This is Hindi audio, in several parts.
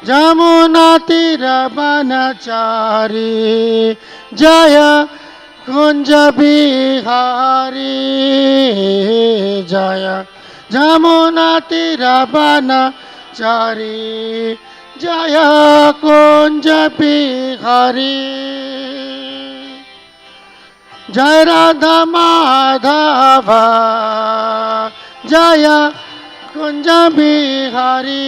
जमुना तीर बनचारी जय कुंज बिहारी जय जमुना तीर बनचारी जय कुंज बिहारी जय राधा माधव जय कुंज बिहारी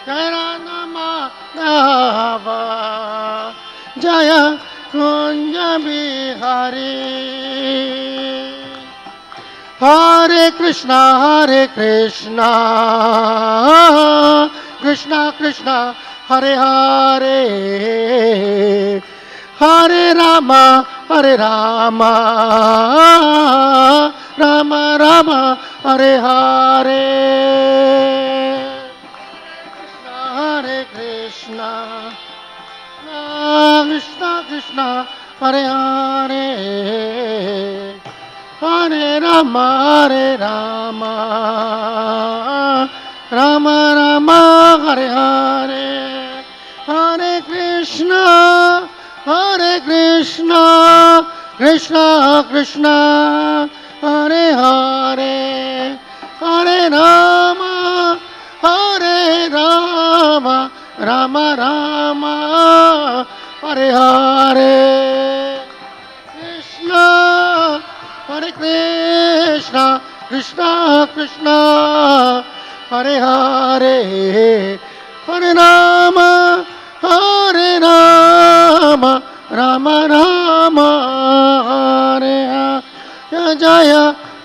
जय राधा माधव जय कुंज बिहारी हरे कृष्णा कृष्णा कृष्णा हरे हरे हरे राम राम राम हरे हरे हरे कृष्णा कृष्णा कृष्णा हरे हरे हरे राम राम राम हरे हरे हरे कृष्णा कृष्णा कृष्णा हरे हरे हरे राम राम राम हरे हरे कृष्णा हरे कृष्णा कृष्णा कृष्णा हरे हरे हरे राम राम राम हरे हरे जय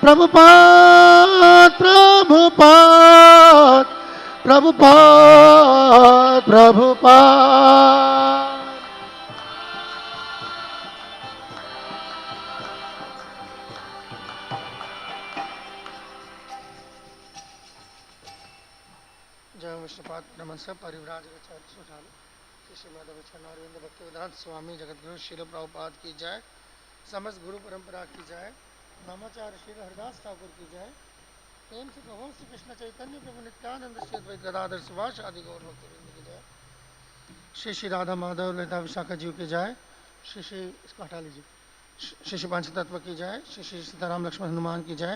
प्रभुपाद प्रभुपाद प्रभुपाद प्रभुपाद जय विष्णुपाद नमस्ते परिव्राज श्रीमद भक्तिवेदांत स्वामी जगतगुरु श्रील प्रभुपाद की जय। समस्त गुरु परंपरा की जय। नामाचार्य श्री हरिदास ठाकुर की जय। प्रेम से कहो श्री कृष्ण चैतन्य प्रभु नित्यानंद श्री अद्वैत गदाधर सुभाष आदि गौर भक्तवृंद की जय। श्री श्री राधा माधव ललिता विशाखा जीव की जय। श्री श्री इसको हटा लीजिए। श्री श्री पंचतत्व की जय। श्री श्री सीताराम लक्ष्मण हनुमान की जय।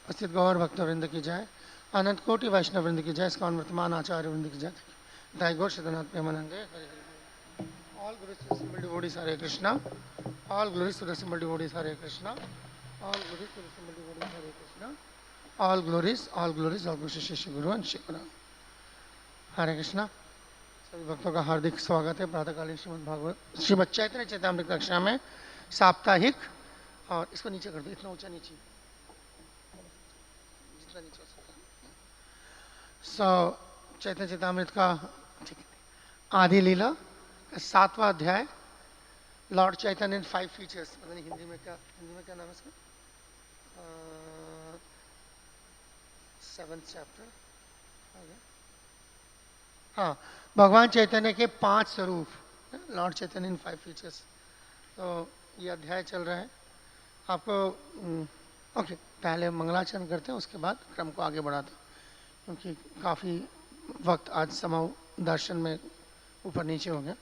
उपस्थित गौर भक्तवृंद की जय। अनंत कोटि वैष्णव वृंद की जय। इसका वर्तमान आचार्य वृंद की जय। दाई गौर सदनाथ प्रेमानंदे Hare Hare. All glories to the simple devotees, Hare Krishna. All glories to the simple devotees, Hare Krishna. All glories to the simple devotees, Hare Krishna. All glories to Shri Guru and Shri Guru. Hare Krishna. सभी भक्तों का हार्दिक स्वागत है प्रातःकालीन श्रीमद् भागवत श्रीमद् चैतन्य चैतामृत कक्षा में साप्ताहिक। और इसको नीचे कर दो, इतना ऊंचा नीचे, जितना नीचे हो सकता। चैतन्य चैतामृत का आदि लीला 7वां अध्याय, लॉर्ड चैतन्य इन 5 फीचर्स। पता नहीं हिंदी में क्या नाम है इसका? 7th chapter. हाँ, भगवान चैतन्य के 5 स्वरूप, लॉर्ड चैतन्य इन 5 फीचर्स। तो ये अध्याय चल रहा है आपको। ओके, पहले मंगलाचरण करते हैं, उसके बाद क्रम को आगे बढ़ाते हैं, क्योंकि काफ़ी वक्त आज समय दर्शन में ऊपर नीचे हो गया,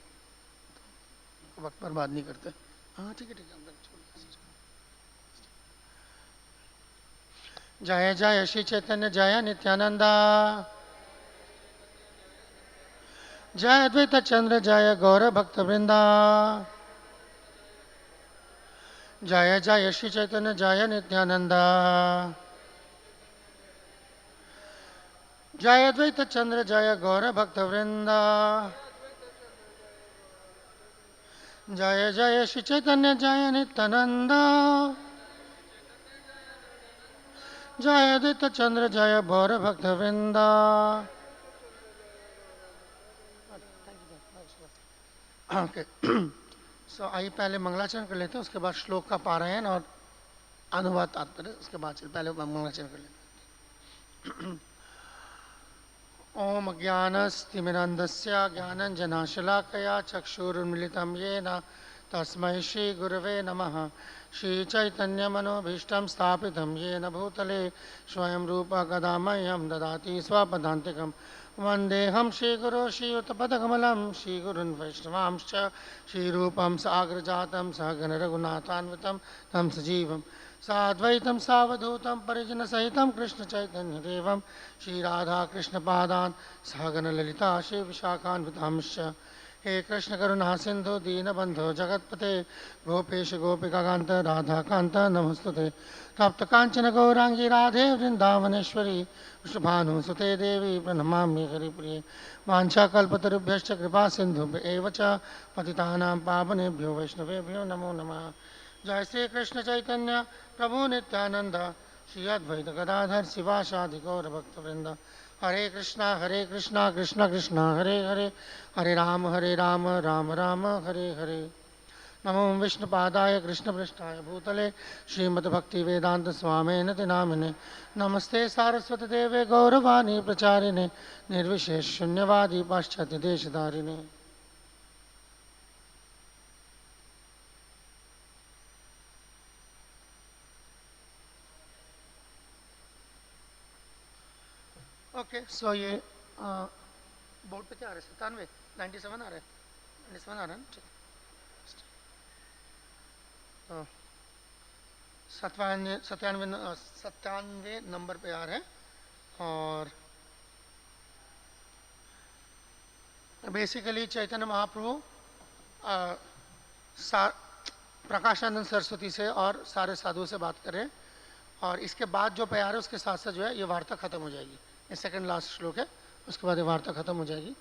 वक्त बर्बाद नहीं करते। हाँ ठीक है जय जय श्री चैतन्य जय नित्यानंद जय अद्वैत चंद्र जय गौर भक्त वृंदा जय जय श्री चैतन्य जय नित्यानंद जय अद्वैत चंद्र जय गौर भक्त वृंदा जय जय श्री चैतन्य जय नित्यानंद जय अद्वैत चंद्र जय गौर भक्त वृंदा। ओके, सो आइए पहले मंगलाचरण कर लेते हैं, उसके बाद श्लोक का पारायण और अनुवाद तात्पर्य, उसके बाद पहले मंगलाचरण कर लेते हैं। ओम ज्ञानस्तिमिरन्धस्य ज्ञानञ्जनशलाकया चक्षुरुन्मिलितं येन तस्मै श्रीगुरवे नमः। श्रीचैतन्यमनोभीष्टं स्थापितं येन भूतले स्वयं रूप कदा मह्यं ददाति स्वपदान्तिकं। वन्देऽहं श्रीगुरो श्रीयुतपदकमलं श्रीगुरुन् वैष्णवांश्च श्रीरूपं साग्रजातं सहगण रघुनाथान्वितं तं सजीवं साद्वैतं सावधूतं परिजनसहितं कृष्णचैतन्यदेवं श्रीराधाकृष्णपादान् सहगण ललिता श्रीविशाखान्वितांश्च। हे कृष्ण करुणा सिंधु दीनबंधो जगतपते गोपेश गोपिकांत राधाकांत नमस्तुते। तप्त कांचन गौरांगी राधे वृंदावनेश्वरी वृषभानुसुते देवी प्रणमामि हरिप्रिये। वाञ्छाकल्पतरुभ्यश्च कृपा सिन्धुभ्य एव च पतितानां पावनेभ्यो वैष्णवेभ्यो नमो नमः। जय श्री कृष्ण चैतन्य प्रभु नित्यानंद श्री अद्वैत गदाधर शिवासादि गौर भक्तवृंद। हरे कृष्णा कृष्णा कृष्णा हरे हरे हरे राम राम राम हरे हरे। नमो विष्णुपादाय कृष्णपृष्ठाय भूतले श्रीमद्भक्तिवेदांत स्वामिने नामिने। नमस्ते सारस्वती देवे गौरवाणी प्रचारिणे निर्विशेष शून्यवादी पाश्चात्य देशधारिणे। ओके सो ये बोर्ड पे क्या आ रहा है 97 97 आ रहा है 97 आ रहा है ना ठीक तो 97 नंबर पे आ रहा है। और बेसिकली चैतन्य महाप्रभु प्रकाशानंद सरस्वती से और सारे साधुओं से बात करें और इसके बाद जो प्यार है उसके साथ साथ जो है ये वार्ता खत्म हो जाएगी। ये सेकंड लास्ट श्लोक है, उसके बाद ये वार्ता खत्म हो जाएगी।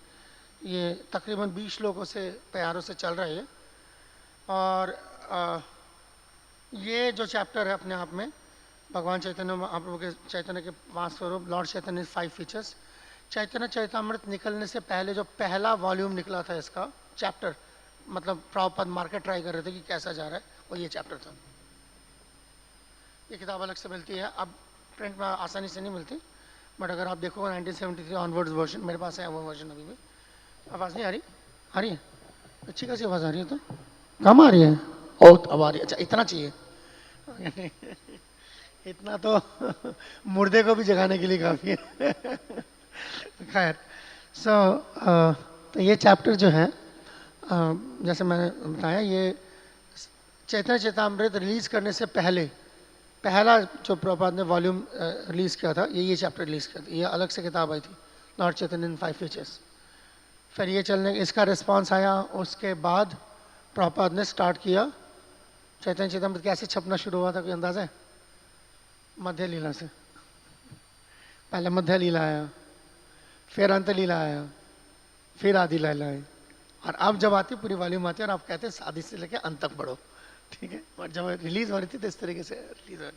ये तकरीबन 20 श्लोकों से प्यारों से चल रही है। और ये जो चैप्टर है अपने आप में भगवान चैतन्य महाप्रभु के चैतन्य के 5 स्वरूप लॉर्ड चैतन्य 5 फीचर्स। चैतन्य चैतामृत निकलने से पहले जो पहला वॉल्यूम निकला था इसका चैप्टर, मतलब प्रभुपाद मार्केट ट्राई कर रहे थे कि कैसा जा रहा है, वो ये चैप्टर था। ये किताब अलग से मिलती है, अब प्रिंट में आसानी से नहीं मिलती, बट अगर आप देखोगे 1973 ऑनवर्ड्स वर्जन मेरे पास है, वो वर्जन अभी भी। आवाज़ नहीं आ रही? आ रही है अच्छी खासी आवाज़ आ रही है, तो कम आ रही है और अब आ रही है। अच्छा इतना चाहिए इतना तो मुर्दे को भी जगाने के लिए काफ़ी है खैर तो ये चैप्टर जो है जैसे मैंने बताया, ये चैतन्य चैतामृत रिलीज़ करने से पहले पहला जो प्रभुपाद ने वॉल्यूम रिलीज़ किया था, ये चैप्टर रिलीज़ किया था। ये अलग से किताब आई थी लॉर्ड चैतन्य इन 5 फीचर्स। फिर ये चलने इसका रिस्पांस आया, उसके बाद प्रभुपाद ने स्टार्ट किया चैतन्य चैतामृत। कैसे छपना शुरू हुआ था कोई अंदाज़ा है? मध्य लीला से। पहले मध्य लीला आया, फिर अंत लीला आया, फिर आदि लीला आई, और अब जब आती पूरी वॉल्यूम आती है और आप कहते हैं आदि से लेकर अंत तक बढ़ो, ठीक है। और जब रिलीज हो रही थी तो इस तरीके से रिलीज हो रही।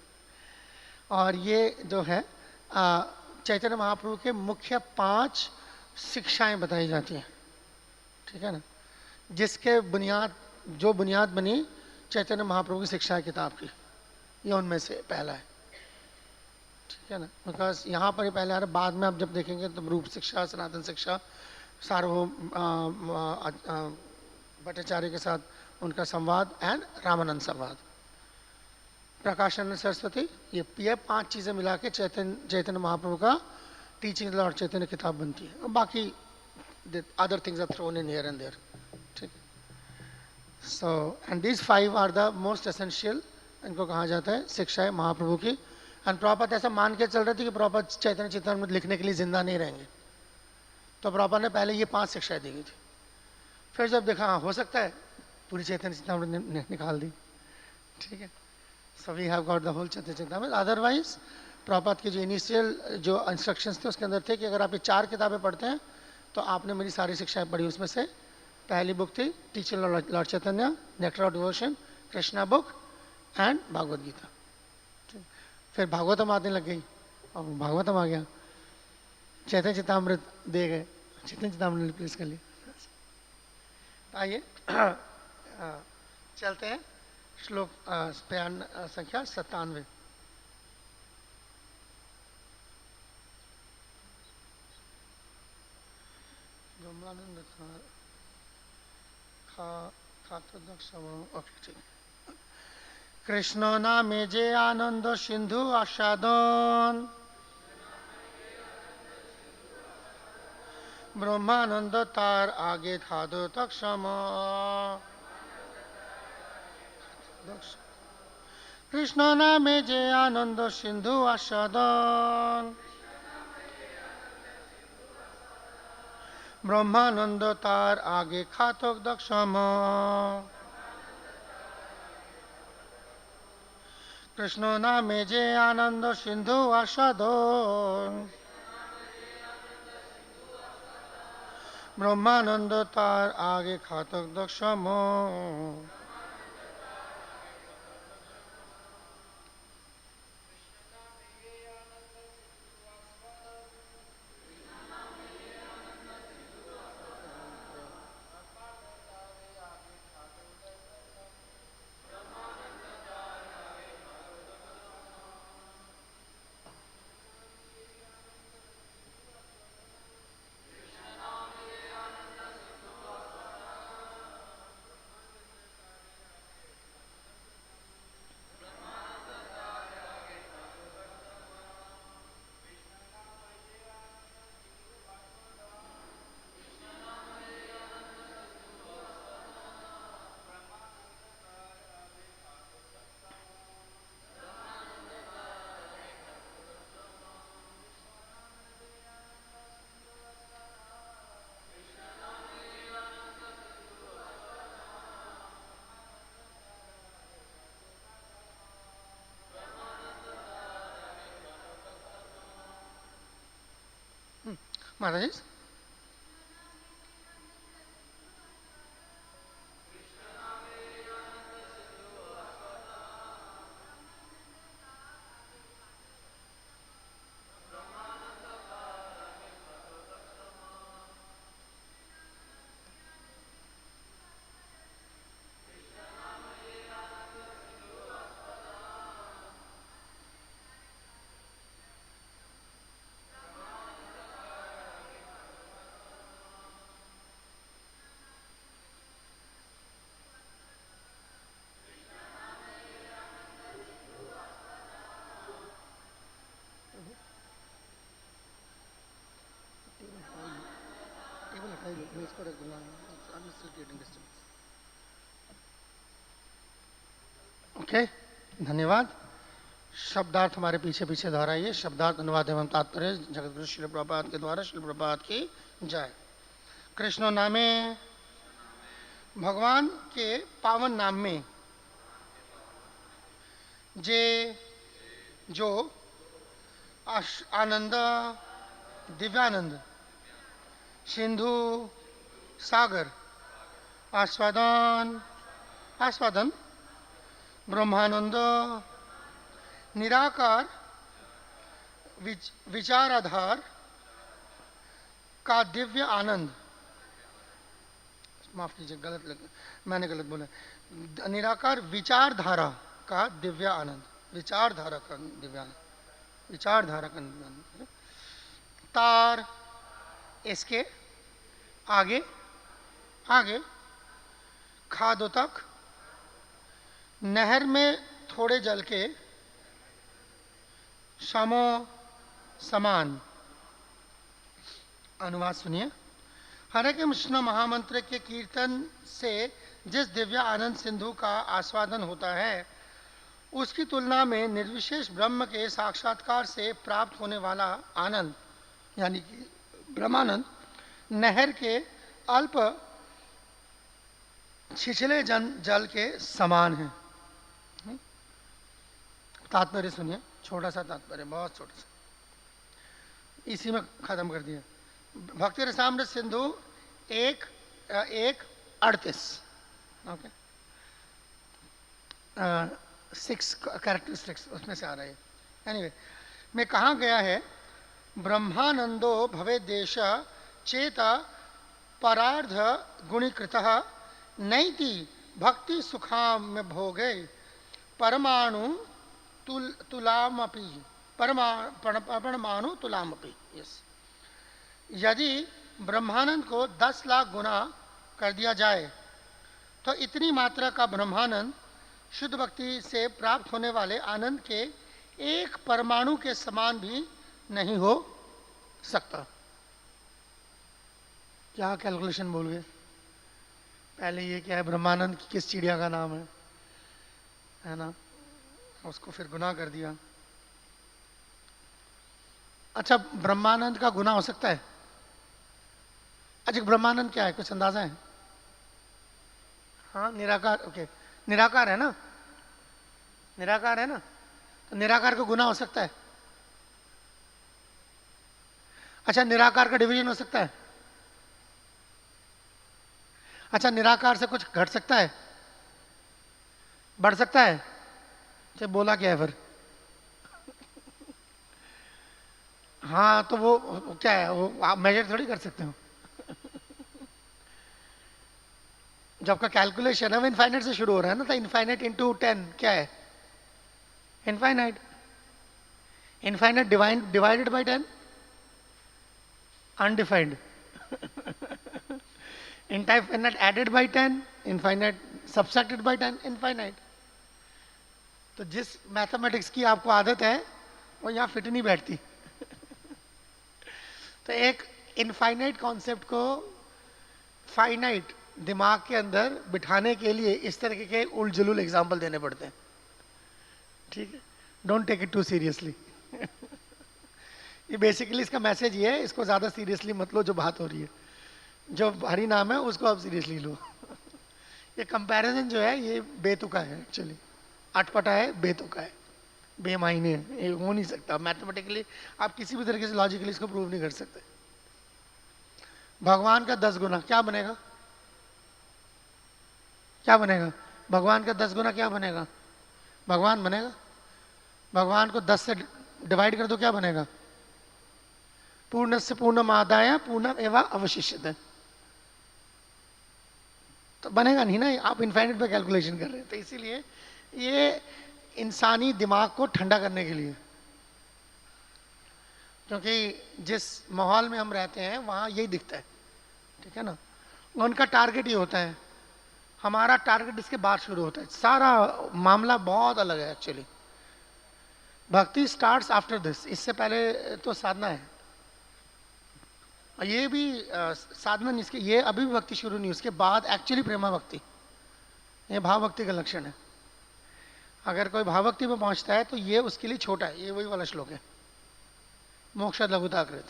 और ये जो है चैतन्य महाप्रभु के मुख्य 5 शिक्षाएं बताई जाती हैं, ठीक है ना, जिसके जो बुनियाद बनी चैतन्य महाप्रभु की शिक्षा किताब की, ये उनमें से पहला है, ठीक है ना। बिकॉज यहाँ पर ही पहले आ रहा, बाद में आप जब देखेंगे तो रूप शिक्षा, सनातन शिक्षा, सार्वभौम भट्टाचार्य के साथ उनका संवाद एंड रामानंद संवाद, प्रकाशानंद सरस्वती, ये 5 चीज़ें मिला के चैतन्य महाप्रभु का टीचिंग लॉर्ड चैतन्य किताब बनती है। और बाकी other things are thrown in here and there, ठीक। So and these 5 are the most essential, इनको कहा जाता है शिक्षाएं महाप्रभु की। एंड प्रभुपाद ऐसा मान के चल रहे थे कि प्रभुपाद चैतन्य चैतामृत लिखने के लिए जिंदा नहीं रहेंगे, तो प्रभुपाद ने पहले ये 5 शिक्षाएं दी गई थी। फिर जब देखा हो सकता है, पूरी चैतन्य चैतामृत निकाल दी, ठीक है। So we have got the whole Chaitanya Charitamrita. Otherwise Prabhupada के जो इनिशियल जो इंस्ट्रक्शंस थे उसके अंदर थे कि अगर आप ये 4 किताबें पढ़ते हैं तो आपने मेरी सारी शिक्षाएं पढ़ी। उसमें से पहली बुक थी teaching Lord Chaitanya, nectar of devotion, Krishna book and Bhagavad Gita. फिर भागवतम आने लग गई और भागवतम आ गया, चैतन्य चैतामृत दे गए, चैतन्य चैतामृत रिप्लेस कर लिया। आइए चलते हैं श्लोक बयान संख्या 97। खातो दक्षम। ओके ठीक। कृष्ण नामे जे आनंद सिंधु आस्वादन, ब्रह्मानंद तार आगे खादो तक्षम। कृष्ण नामे जे आनंद सिंधु आस्वादन, ब्रह्मानंद तार आगे खातक दक्षम। कृष्ण नामे जे आनंद सिंधु आस्वादन, ब्रह्मानंद तार आगे खातक दक्षम। महाराज जी ओके धन्यवाद। शब्दार्थ हमारे पीछे पीछे दोहराइए। शब्दार्थ अनुवाद एवं तात्पर्य जगतगुरु श्रील प्रभुपाद के द्वारा श्रील प्रभुपाद की जय। कृष्ण नामे, भगवान के पावन नाम में जे जो आनंद दिव्यानंद सिंधु सागर आस्वादन आस्वादन ब्रह्मानंद निराकार विचाराधार का दिव्य आनंद, माफ कीजिए मैंने गलत बोला, निराकार विचारधारा का दिव्य आनंद, विचारधारा का दिव्य आनंद, विचारधारा का दिव्य आनंद, तार इसके आगे आगे खादों तक नहर में थोड़े जल के समो समान। अनुवाद सुनिए। हरे कृष्ण महामंत्र के कीर्तन से जिस दिव्य आनंद सिंधु का आस्वादन होता है, उसकी तुलना में निर्विशेष ब्रह्म के साक्षात्कार से प्राप्त होने वाला आनंद यानी कि ब्रह्मानंद नहर के अल्प छिछले जल के समान है। तात्पर्य सुनिए, छोटा सा तात्पर्य, बहुत छोटा सा, इसी में खत्म कर दिया। भक्ति रसामृत सिंधु 1:38 ओके 6 कैरेक्टरिस्टिक्स उसमें से आ रहा है। एनीवे में कहा गया है, ब्रह्मानंदो भवे देश चेत परार्ध गुणीकृतः नैति भक्ति सुखाम में भोगे परमाणु तुलामपि परमाणु तुलामपि। यस, यदि ब्रह्मानंद को 10 लाख गुना कर दिया जाए तो इतनी मात्रा का ब्रह्मानंद शुद्ध भक्ति से प्राप्त होने वाले आनंद के एक परमाणु के समान भी नहीं हो सकता। क्या कैलकुलेशन बोल गए? पहले ये क्या है, ब्रह्मानंद किस चिड़िया का नाम है ना, उसको फिर गुना कर दिया। अच्छा, ब्रह्मानंद का गुना हो सकता है? अच्छा, ब्रह्मानंद क्या है, कुछ अंदाजा है? हाँ, निराकार। ओके, निराकार है ना, निराकार है ना, तो निराकार का गुना हो सकता है? अच्छा, निराकार का डिवीजन हो सकता है? अच्छा, निराकार से कुछ घट सकता है, बढ़ सकता है? अच्छा, बोला क्या है फिर? हाँ, तो वो क्या है, वो आप मेजर थोड़ी कर सकते हो। जब का कैलकुलेशन है वो इनफाइनाइट से शुरू हो रहा है ना, तो इनफाइनाइट इंटू 10 क्या है? Infinite. Infinite divided by 10 undefined. Infinite added by 10, infinite subtracted by 10, infinite. तो जिस मैथमेटिक्स की आपको आदत है वो यहाँ फिट नहीं बैठती। तो एक इनफाइनाइट कॉन्सेप्ट को फाइनाइट दिमाग के अंदर बिठाने के लिए इस तरह के उलझुल एग्जाम्पल देने पड़ते हैं। ठीक है, don't take it too seriously. ये बेसिकली इसका मैसेज ये है, इसको ज्यादा सीरियसली मत लो जो बात हो रही है। जो हरि नाम है उसको आप सीरियसली लो। ये कंपैरिजन जो है ये बेतुका है, एक्चुअली अटपटा है, बेतुका है, बेमायने है, ये हो नहीं सकता मैथमेटिकली। आप किसी भी तरीके से लॉजिकली इसको प्रूव नहीं कर सकते। भगवान का 10 गुना क्या बनेगा? क्या बनेगा? भगवान का 10 गुना क्या बनेगा? भगवान बनेगा। भगवान को 10 से डिवाइड कर दो, क्या बनेगा? पूर्ण से पूर्णमादाय पूर्ण एवं अवशिष्यते। तो बनेगा नहीं ना, आप इनफाइनाइट पे कैलकुलेशन कर रहे हैं। तो इसीलिए ये इंसानी दिमाग को ठंडा करने के लिए, क्योंकि जिस माहौल में हम रहते हैं वहां यही दिखता है, ठीक है ना। उनका टारगेट ये होता है, हमारा टारगेट इसके बाद शुरू होता है। सारा मामला बहुत अलग है एक्चुअली। भक्ति स्टार्ट्स आफ्टर दिस, इससे पहले तो साधना है। ये भी साधना नहीं, इसके ये अभी भी भक्ति शुरू नहीं, उसके बाद एक्चुअली प्रेमा भक्ति, ये भाव भक्ति का लक्षण है। अगर कोई भाव भक्ति में पहुंचता है तो ये उसके लिए छोटा है। ये वही वाला श्लोक है, मोक्ष लघुताकृत,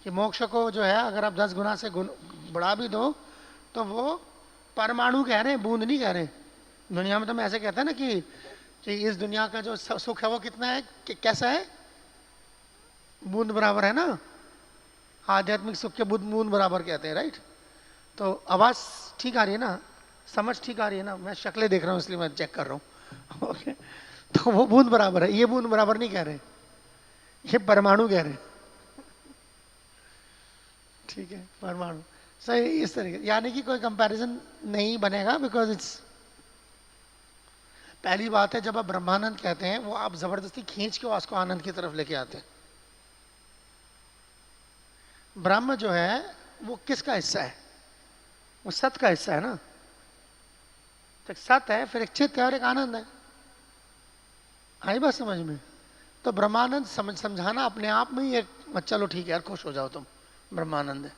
कि मोक्ष को जो है अगर आप 10 गुना से बढ़ा भी दो तो वो परमाणु कह रहे हैं, बूंद नहीं कह रहे। दुनिया में तो हम ऐसे कहते हैं ना कि इस दुनिया का जो सुख है वो कितना है, कैसा है, बूंद बराबर है ना। आध्यात्मिक सुख के बूंद बराबर कहते हैं, राइट। तो आवाज ठीक आ रही है ना, समझ ठीक आ रही है ना? मैं शक्लें देख रहा हूँ इसलिए मैं चेक कर रहा हूँ। ओके, तो वो बूंद बराबर है, ये बूंद बराबर नहीं कह रहे, ये परमाणु कह रहे। ठीक है, परमाणु सही। इस तरीके यानी कि कोई कंपैरिजन नहीं बनेगा, बिकॉज इट्स, पहली बात है जब आप ब्रह्मानंद कहते हैं वो आप जबरदस्ती खींच के उसको आनंद की तरफ लेके आते हैं। ब्रह्म जो है वो किसका हिस्सा है? वो सत का हिस्सा है ना। तो सत है, फिर एक चित्त है और एक आनंद है। आई बात समझ में? तो ब्रह्मानंद समझाना अपने आप में ही एक, चलो ठीक है यार, खुश हो जाओ तुम, ब्रह्मानंद है।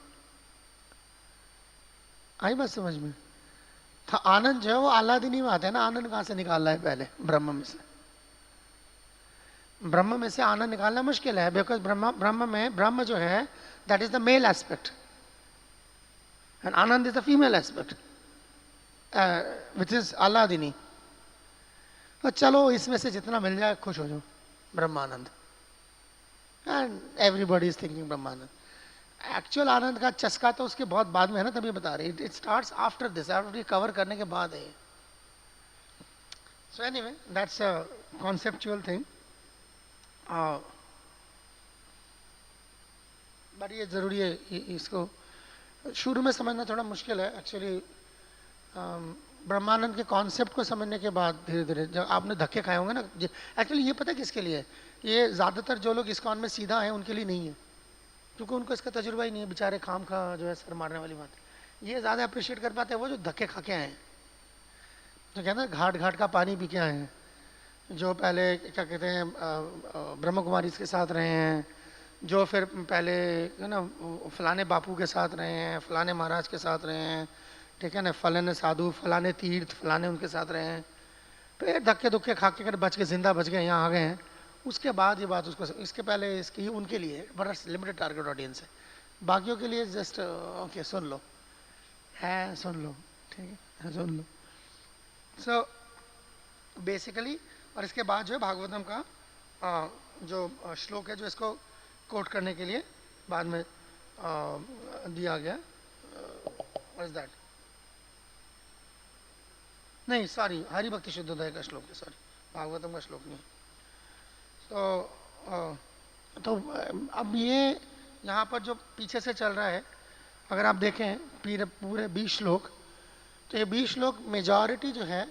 आई बात समझ में? तो आनंद जो है वो आह्लादिनी में आता है ना। आनंद कहां से निकालना है? पहले ब्रह्म में से। ब्रह्म में से आनंद निकालना मुश्किल है, बिकॉज ब्रह्म जो है that is the male aspect and ananda is the female aspect, which is ahladini. तो चलो इसमें से जितना मिल जाए खुश हो जाओ, brahmananda. And everybody is thinking brahmananda. Actual आनंद का चस्का तो उसके बहुत बाद में है ना, तभी बता रहे। It starts after this, after ये कवर करने के बाद है। So anyway that's a conceptual thing. But ये जरूरी है, इसको शुरू में समझना थोड़ा मुश्किल है एक्चुअली। ब्रह्मानंद के कॉन्सेप्ट को समझने के बाद धीरे धीरे जब आपने धक्के खाए होंगे ना, एक्चुअली ये पता है किसके लिए? ये ज़्यादातर जो लोग इस्कॉन में सीधा है उनके लिए नहीं है, क्योंकि उनको इसका तजुर्बा ही नहीं है। बेचारे खाम खा जो है सर मारने वाली बात है। ये ज़्यादा अप्रिशिएट कर पाते हैं वो जो धक्के खा के आए हैं। तो कहते हैं घाट घाट का पानी पी के आए हैं, जो पहले क्या कहते हैं ब्रह्म कुमारी के साथ रहे हैं, जो फिर पहले है ना फलाने बापू के साथ रहे हैं, फलाने महाराज के साथ रहे हैं, ठीक है ना, फलाने साधु, फलाने तीर्थ, फलाने उनके साथ रहे हैं, फिर धक्के धुक्के खा के कर बच के जिंदा बच गए, यहाँ आ गए हैं। उसके बाद ये बात उसको, इसके पहले इसकी उनके लिए बड़ा लिमिटेड टारगेट ऑडियंस है, बाकियों के लिए जस्ट ओके सुन लो, है सुन लो, ठीक है सुन लो। सो बेसिकली, और इसके बाद जो है भागवतम का जो श्लोक है, जो इसको कोट करने के लिए बाद में दिया गया, व्हाट इज दैट, नहीं सॉरी, हरि भक्ति शुद्धोदय का श्लोक है, सॉरी भागवतम का श्लोक नहीं। तो अब ये यहाँ पर जो पीछे से चल रहा है, अगर आप देखें पूरे 20 श्लोक, तो ये 20 श्लोक मेजॉरिटी जो है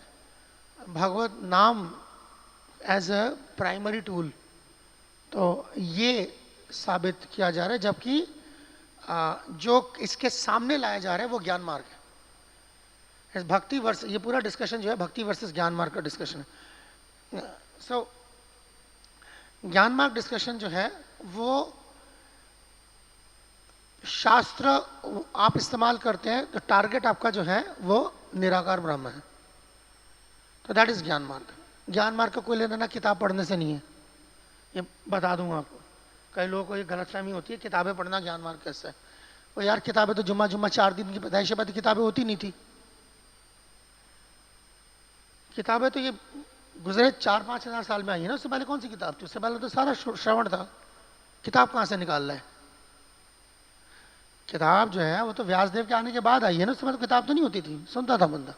भगवत नाम एज अ प्राइमरी टूल, तो ये साबित किया जा रहा है, जबकि जो इसके सामने लाया जा रहा है वो ज्ञान मार्ग है। भक्ति वर्स, ये पूरा डिस्कशन जो है भक्ति वर्सेस ज्ञान मार्ग का डिस्कशन है। सो ज्ञान मार्ग डिस्कशन जो है वो शास्त्र आप इस्तेमाल करते हैं, तो टारगेट आपका जो है वो निराकार ब्रह्म है, तो दैट इज ज्ञान मार्ग। ज्ञान मार्ग का कोई लेना देना किताब पढ़ने से नहीं है, ये बता दूंगा आपको। कई लोगों को ये गलतफहमी होती है किताबें पढ़ना ज्ञान मार्ग कैसे है। वो यार किताबें तो जुम्मा जुम्मा 4 दिन की पैदाइश बाद किताबें होती नहीं थी। किताबें तो ये गुजरे 4-5 हज़ार साल में आई है ना, उससे पहले कौन सी किताब थी? उससे पहले तो सारा श्रवण था। किताब कहाँ से निकाल रहा है? किताब जो है वो तो व्यासदेव के आने के बाद आई है ना, उससे पहले किताब तो नहीं होती थी, सुनता था बंदा।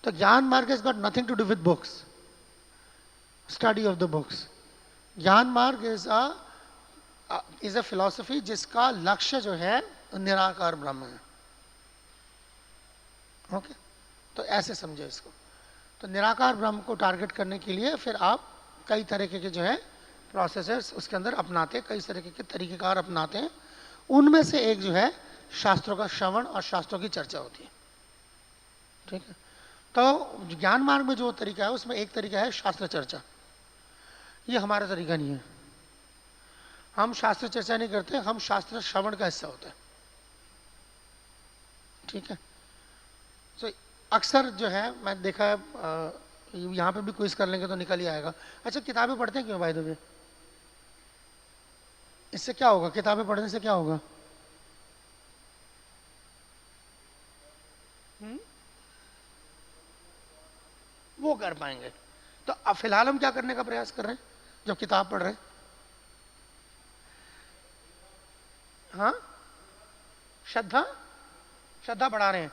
तो jnana marga is got nothing to do with books, study of the books. Jnana marga is a philosophy जिसका लक्ष्य जो है निराकार ब्रह्म है। ओके, तो ऐसे समझो इसको। तो निराकार ब्रह्म को टारगेट करने के लिए फिर आप कई तरीके के जो है प्रोसेसेस उसके अंदर अपनाते हैं, कई तरीके के तरीकेकार अपनाते हैं। उनमें से एक जो है शास्त्रों का श्रवण और शास्त्रों की चर्चा होती है, ठीक है। तो ज्ञान मार्ग में जो तरीका है उसमें एक तरीका है शास्त्र चर्चा। ये हमारा तरीका नहीं है, हम शास्त्र चर्चा नहीं करते, हम शास्त्र श्रवण का हिस्सा होता है, ठीक है। तो अक्सर जो है मैं देखा है, यहाँ पे भी क्विज कर लेंगे तो निकल ही आएगा। अच्छा, किताबें पढ़ते हैं क्यों भाई? तो इससे क्या होगा? किताबें पढ़ने से क्या होगा? वो कर पाएंगे। तो अब फिलहाल हम क्या करने का प्रयास कर रहे हैं जब किताब पढ़ रहे हैं? हाँ, श्रद्धा बढ़ा रहे हैं।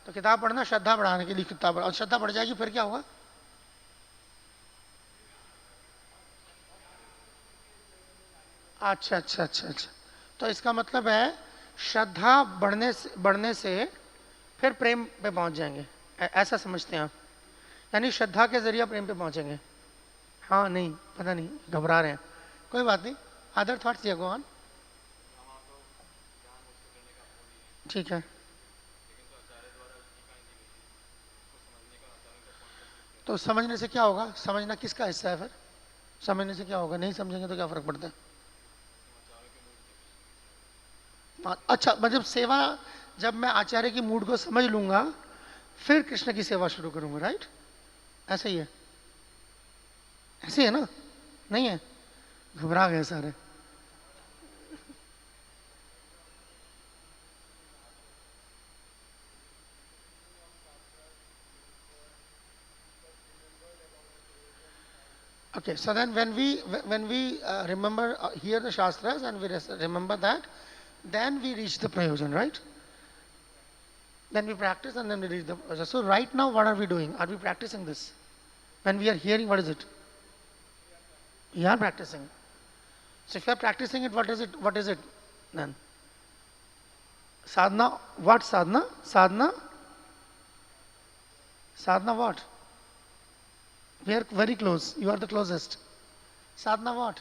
तो किताब पढ़ना श्रद्धा बढ़ाने के लिए किताब पढ़ा, और श्रद्धा बढ़ जाएगी फिर क्या होगा? अच्छा अच्छा अच्छा अच्छा, तो इसका मतलब है श्रद्धा बढ़ने से फिर प्रेम पे पहुंच जाएंगे, ऐसा समझते हैं आप? यानी श्रद्धा के जरिए प्रेम पे पहुंचेंगे। हाँ, नहीं पता नहीं, घबरा रहे हैं, कोई बात नहीं। अदर थॉट्स ये गो ऑन, ठीक है। तो समझने से क्या होगा? समझना किसका हिस्सा है? फिर समझने से क्या होगा? नहीं समझेंगे तो क्या फर्क पड़ता है? अच्छा, मतलब सेवा, जब मैं आचार्य की मूड को समझ लूंगा फिर कृष्ण की सेवा शुरू करूंगा, राइट? ऐसा ही है, ऐसे है ना? नहीं है? घबरा गए सारे। Okay, so then when we remember hear the shastras and we remember that, then we reach the prayojan, right? Then we practice and then we reach the prayojan. So right now, what are we doing? Are we practicing this? When we are hearing, what is it? We are practicing. So if you are practicing it, what is it? What is it then? Sadhana. What sadhana? Sadhana. Sadhana what? We are very close. You are the closest. Sadhana what?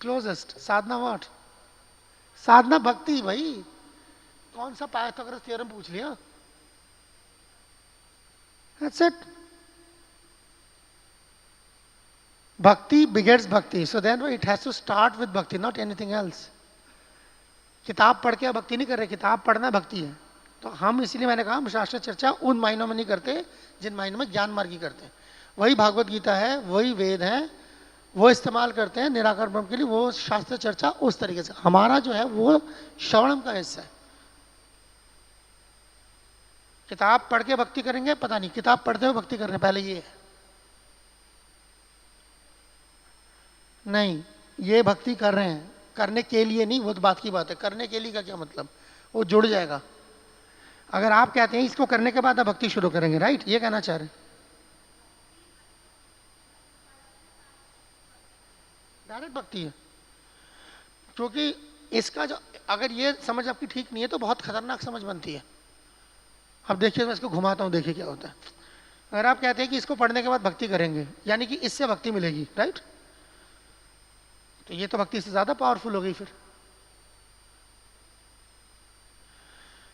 Closest. Sadhana what? साधना भक्ति। भाई कौन सा पाइथागोरस थ्योरम पूछ लिया? That's it. Bhakti begets bhakti. So then it has to start with bhakti, not anything else. किताब पढ़ के भक्ति नहीं कर रहे, किताब पढ़ना भक्ति है. तो हम इसलिए मैंने कहा हम शास्त्र चर्चा उन मायनों में नहीं करते जिन मायनों में ज्ञान मार्गी करते हैं. वही भागवत गीता है, वही वेद है, वो इस्तेमाल करते हैं निराकार ब्रह्म के लिए. वो शास्त्र चर्चा उस तरीके से. हमारा जो है वो श्रवणम का हिस्सा है. किताब पढ़ के भक्ति करेंगे पता नहीं, किताब पढ़ते हुए भक्ति कर रहे हैं, पहले ये है. नहीं, ये भक्ति कर रहे हैं, करने के लिए नहीं. वो तो बात की बात है. करने के लिए का क्या मतलब, वो जुड़ जाएगा. अगर आप कहते हैं इसको करने के बाद आप भक्ति शुरू करेंगे, राइट, ये कहना चाह रहे हैं. डायरेक्ट भक्ति है. क्योंकि इसका जो, अगर ये समझ आपकी ठीक नहीं है तो बहुत खतरनाक समझ बनती है. अब देखिए मैं इसको घुमाता हूं, देखिए क्या होता है. अगर आप कहते हैं कि इसको पढ़ने के बाद भक्ति करेंगे, यानी कि इससे भक्ति मिलेगी, राइट, तो ये तो भक्ति से ज्यादा पावरफुल हो गई. फिर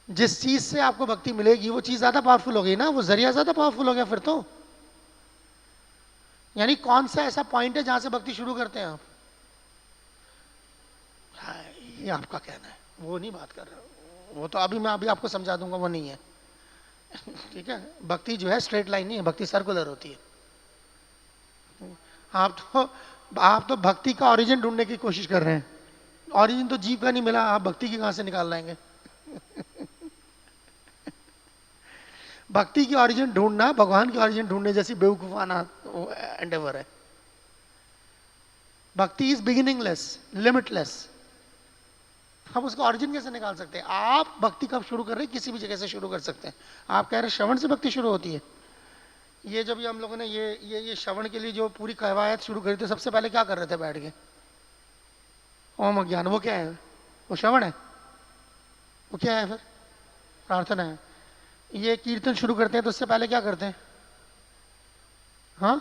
जिस चीज से आपको भक्ति मिलेगी वो चीज ज्यादा पावरफुल हो गई ना, वो जरिया ज्यादा पावरफुल हो गया फिर तो. यानी कौन सा ऐसा पॉइंट है जहां से भक्ति शुरू करते हैं आप? हाँ, ये आपका कहना है, वो नहीं बात कर रहा. वो तो अभी मैं अभी आपको समझा दूंगा, वो नहीं है. ठीक है, भक्ति जो है स्ट्रेट लाइन नहीं है, भक्ति सर्कुलर होती है. आप तो भक्ति का ओरिजिन ढूंढने की कोशिश कर रहे हैं. ओरिजिन तो जीव का नहीं मिला, आप भक्ति की कहां से निकाल लाएंगे? भक्ति की ओरिजिन ढूंढना भगवान की ओरिजिन ढूंढने जैसी बेवकूफाना एंडेवर है. भक्ति इज बिगिनिंगलेस, लिमिटलेस. हम उसका ओरिजिन कैसे निकाल सकते हैं? आप भक्ति कब शुरू कर रहे हैं? किसी भी जगह से शुरू कर सकते हैं. आप कह रहे हैं श्रवण से भक्ति शुरू होती है. ये जब हम लोगों ने ये श्रवण के लिए जो पूरी कवायद शुरू करी थी, सबसे पहले क्या कर रहे थे बैठ के? ओम अज्ञान. वो क्या है? वो श्रवण है. वो क्या है फिर? प्रार्थना है. ये कीर्तन शुरू करते हैं तो उससे पहले क्या करते हैं? हाँ,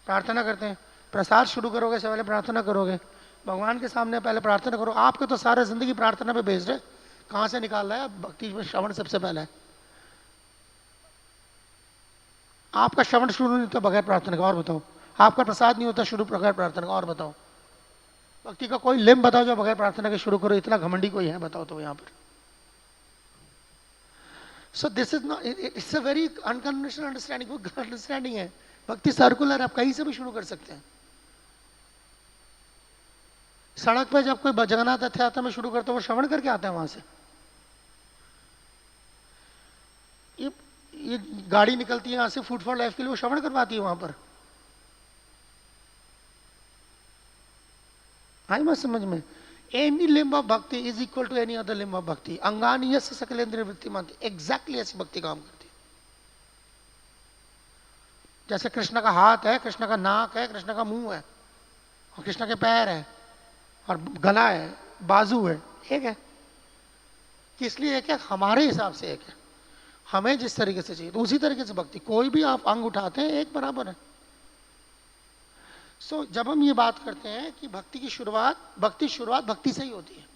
प्रार्थना करते हैं. प्रसाद शुरू करोगे से पहले प्रार्थना करोगे. भगवान के सामने पहले प्रार्थना करो. आपके तो सारा जिंदगी प्रार्थना पे बेस्ड है. कहां से निकाल रहा है? भक्ति में श्रवण सबसे पहले है. आपका श्रवण शुरू नहीं होता बगैर प्रार्थना का, और बताओ. आपका प्रसाद नहीं होता शुरू बगैर प्रार्थना का, और बताओ. भक्ति का कोई लिंब बताओ जो बगैर प्रार्थना के शुरू करो. इतना घमंडी कोई है? बताओ तो यहाँ पर. So this is not, it's a very unconventional understanding. वो अंडरस्टैंडिंग है. भक्ति सर्कुलर, आप कहीं से भी शुरू कर सकते हैं. सड़क पे जब कोई जगन्नाथ रथ यात्रा में शुरू करता है, वो श्रवण करके आता है वहां से. ये गाड़ी निकलती है यहाँ से फूड फॉर लाइफ के लिए, वो श्रवण करवाती है वहां पर. आई मत समझ में. Any limb of bhakti is equal to any other limb of bhakti. अंगानी यस्य सकलेंद्रिय वृत्तिमंत. एग्जैक्टली ऐसी भक्ति काम करती है. जैसे कृष्ण का हाथ है, कृष्ण का नाक है, कृष्ण का मुंह है, और कृष्ण के पैर है, और गला है, बाजू है, एक है. किस लिए एक है? हमारे हिसाब से एक है. हमें जिस तरीके से चाहिए तो उसी तरीके से भक्ति. कोई भी आप अंग उठाते हैं एक बराबर है. सो जब हम ये बात करते हैं कि भक्ति की शुरुआत, शुरुआत भक्ति से ही होती है.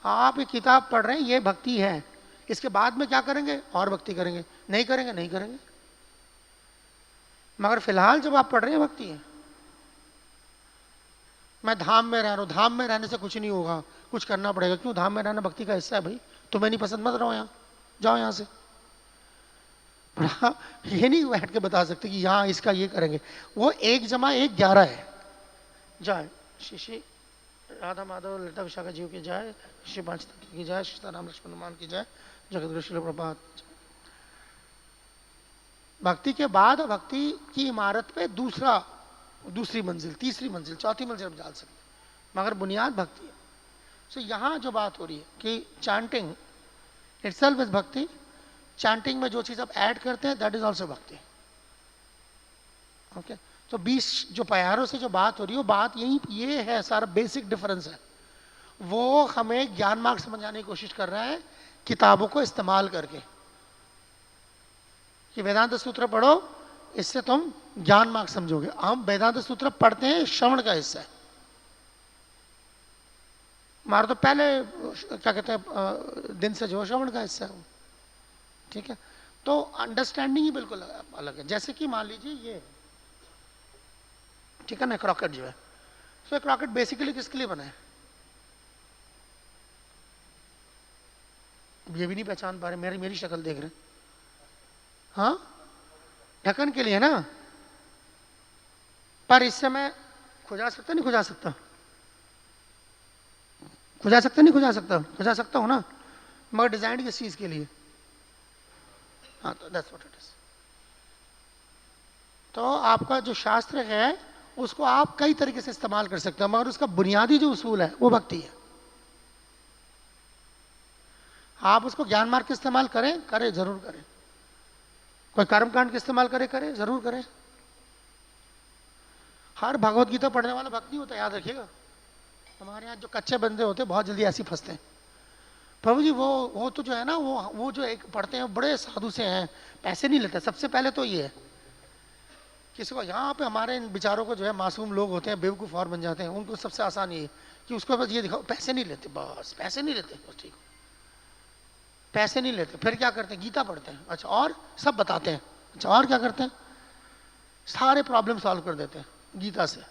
आप एक किताब पढ़ रहे हैं, ये भक्ति है. इसके बाद में क्या करेंगे? और भक्ति करेंगे. नहीं करेंगे? नहीं करेंगे. मगर फिलहाल जब आप पढ़ रहे हैं भक्ति है. मैं धाम में रह रहा हूं, धाम में रहने से कुछ नहीं होगा, कुछ करना पड़ेगा. क्यों? धाम में रहना भक्ति का हिस्सा है भाई. तुम्हें नहीं पसंद, मत रहो, यहाँ जाओ यहाँ से. ये नहीं बैठ के बता सकते कि यहाँ इसका ये करेंगे. वो 1+1=11 है. जय श्री श्री राधा माधव ललिता विशाखा जीव की जय. श्री पांच की जय. श्री राम लक्ष्मण हनुमान की जय. जगत गुरु प्रभात. भक्ति के बाद भक्ति की इमारत पे दूसरी मंजिल, तीसरी मंजिल, चौथी मंजिल हम डाल सकते हैं, मगर बुनियाद भक्ति है. सो यहाँ जो बात हो रही है कि चैंटिंग इटसेल्फ इज भक्ति. चैंटिंग में जो चीज आप ऐड करते हैं दैट इज ऑल्सो भक्ति. ओके. तो 20 जो प्यारों से जो बात हो रही है, वो बात ये है, सारा बेसिक डिफरेंस है. वो हमें ज्ञान मार्ग समझाने की कोशिश कर रहा है किताबों को इस्तेमाल करके कि वेदांत सूत्र पढ़ो, इससे तुम ज्ञान मार्ग समझोगे. हम वेदांत सूत्र पढ़ते हैं, श्रवण का हिस्सा है. हमारा तो पहले क्या कहते हैं दिन से जो श्रवण का हिस्सा है वो. ठीक है. तो अंडरस्टैंडिंग ही बिल्कुल अलग है। जैसे कि मान लीजिए ये, ठीक है ना, एक रॉकेट जो है, तो एक रॉकेट बेसिकली किसके लिए बना है? ये भी नहीं पहचान पा रहे, मेरी शक्ल देख रहे हैं। हाँ, ढक्कन के लिए ना, पर इससे मैं खुजा सकता नहीं खुजा सकता? खुजा सकता नहीं खुजा सकता? खुजा सकता हूं ना, मगर डिजाइन किस चीज के लिए? हाँ, तो दैट्स व्हाट इट इज। तो आपका जो शास्त्र है उसको आप कई तरीके से इस्तेमाल कर सकते हो, मगर उसका बुनियादी जो उसूल है वो भक्ति है। आप उसको ज्ञान मार्ग के इस्तेमाल करें, करें, जरूर करें। कोई कर्मकांड के इस्तेमाल करे, करें, जरूर करें। हर भगवत गीता पढ़ने वाला भक्त नहीं होता, याद रखिएगा। हमारे यहाँ जो कच्चे बंदे होते हैं बहुत जल्दी ऐसे फंसते हैं। प्रभु जी वो तो जो है ना, वो जो एक पढ़ते हैं बड़े साधु से हैं, पैसे नहीं लेते। सबसे पहले तो ये है, किसी को यहाँ पे हमारे इन विचारों को जो है, मासूम लोग होते हैं, बेवकूफ़ और बन जाते हैं, उनको सबसे आसान ये कि उसको बस ये दिखाओ पैसे नहीं लेते, बस पैसे नहीं लेते, बस ठीक, पैसे नहीं लेते। फिर क्या करते हैं? गीता पढ़ते हैं। अच्छा, और सब बताते हैं। अच्छा, और क्या करते हैं? सारे प्रॉब्लम सॉल्व कर देते हैं गीता से।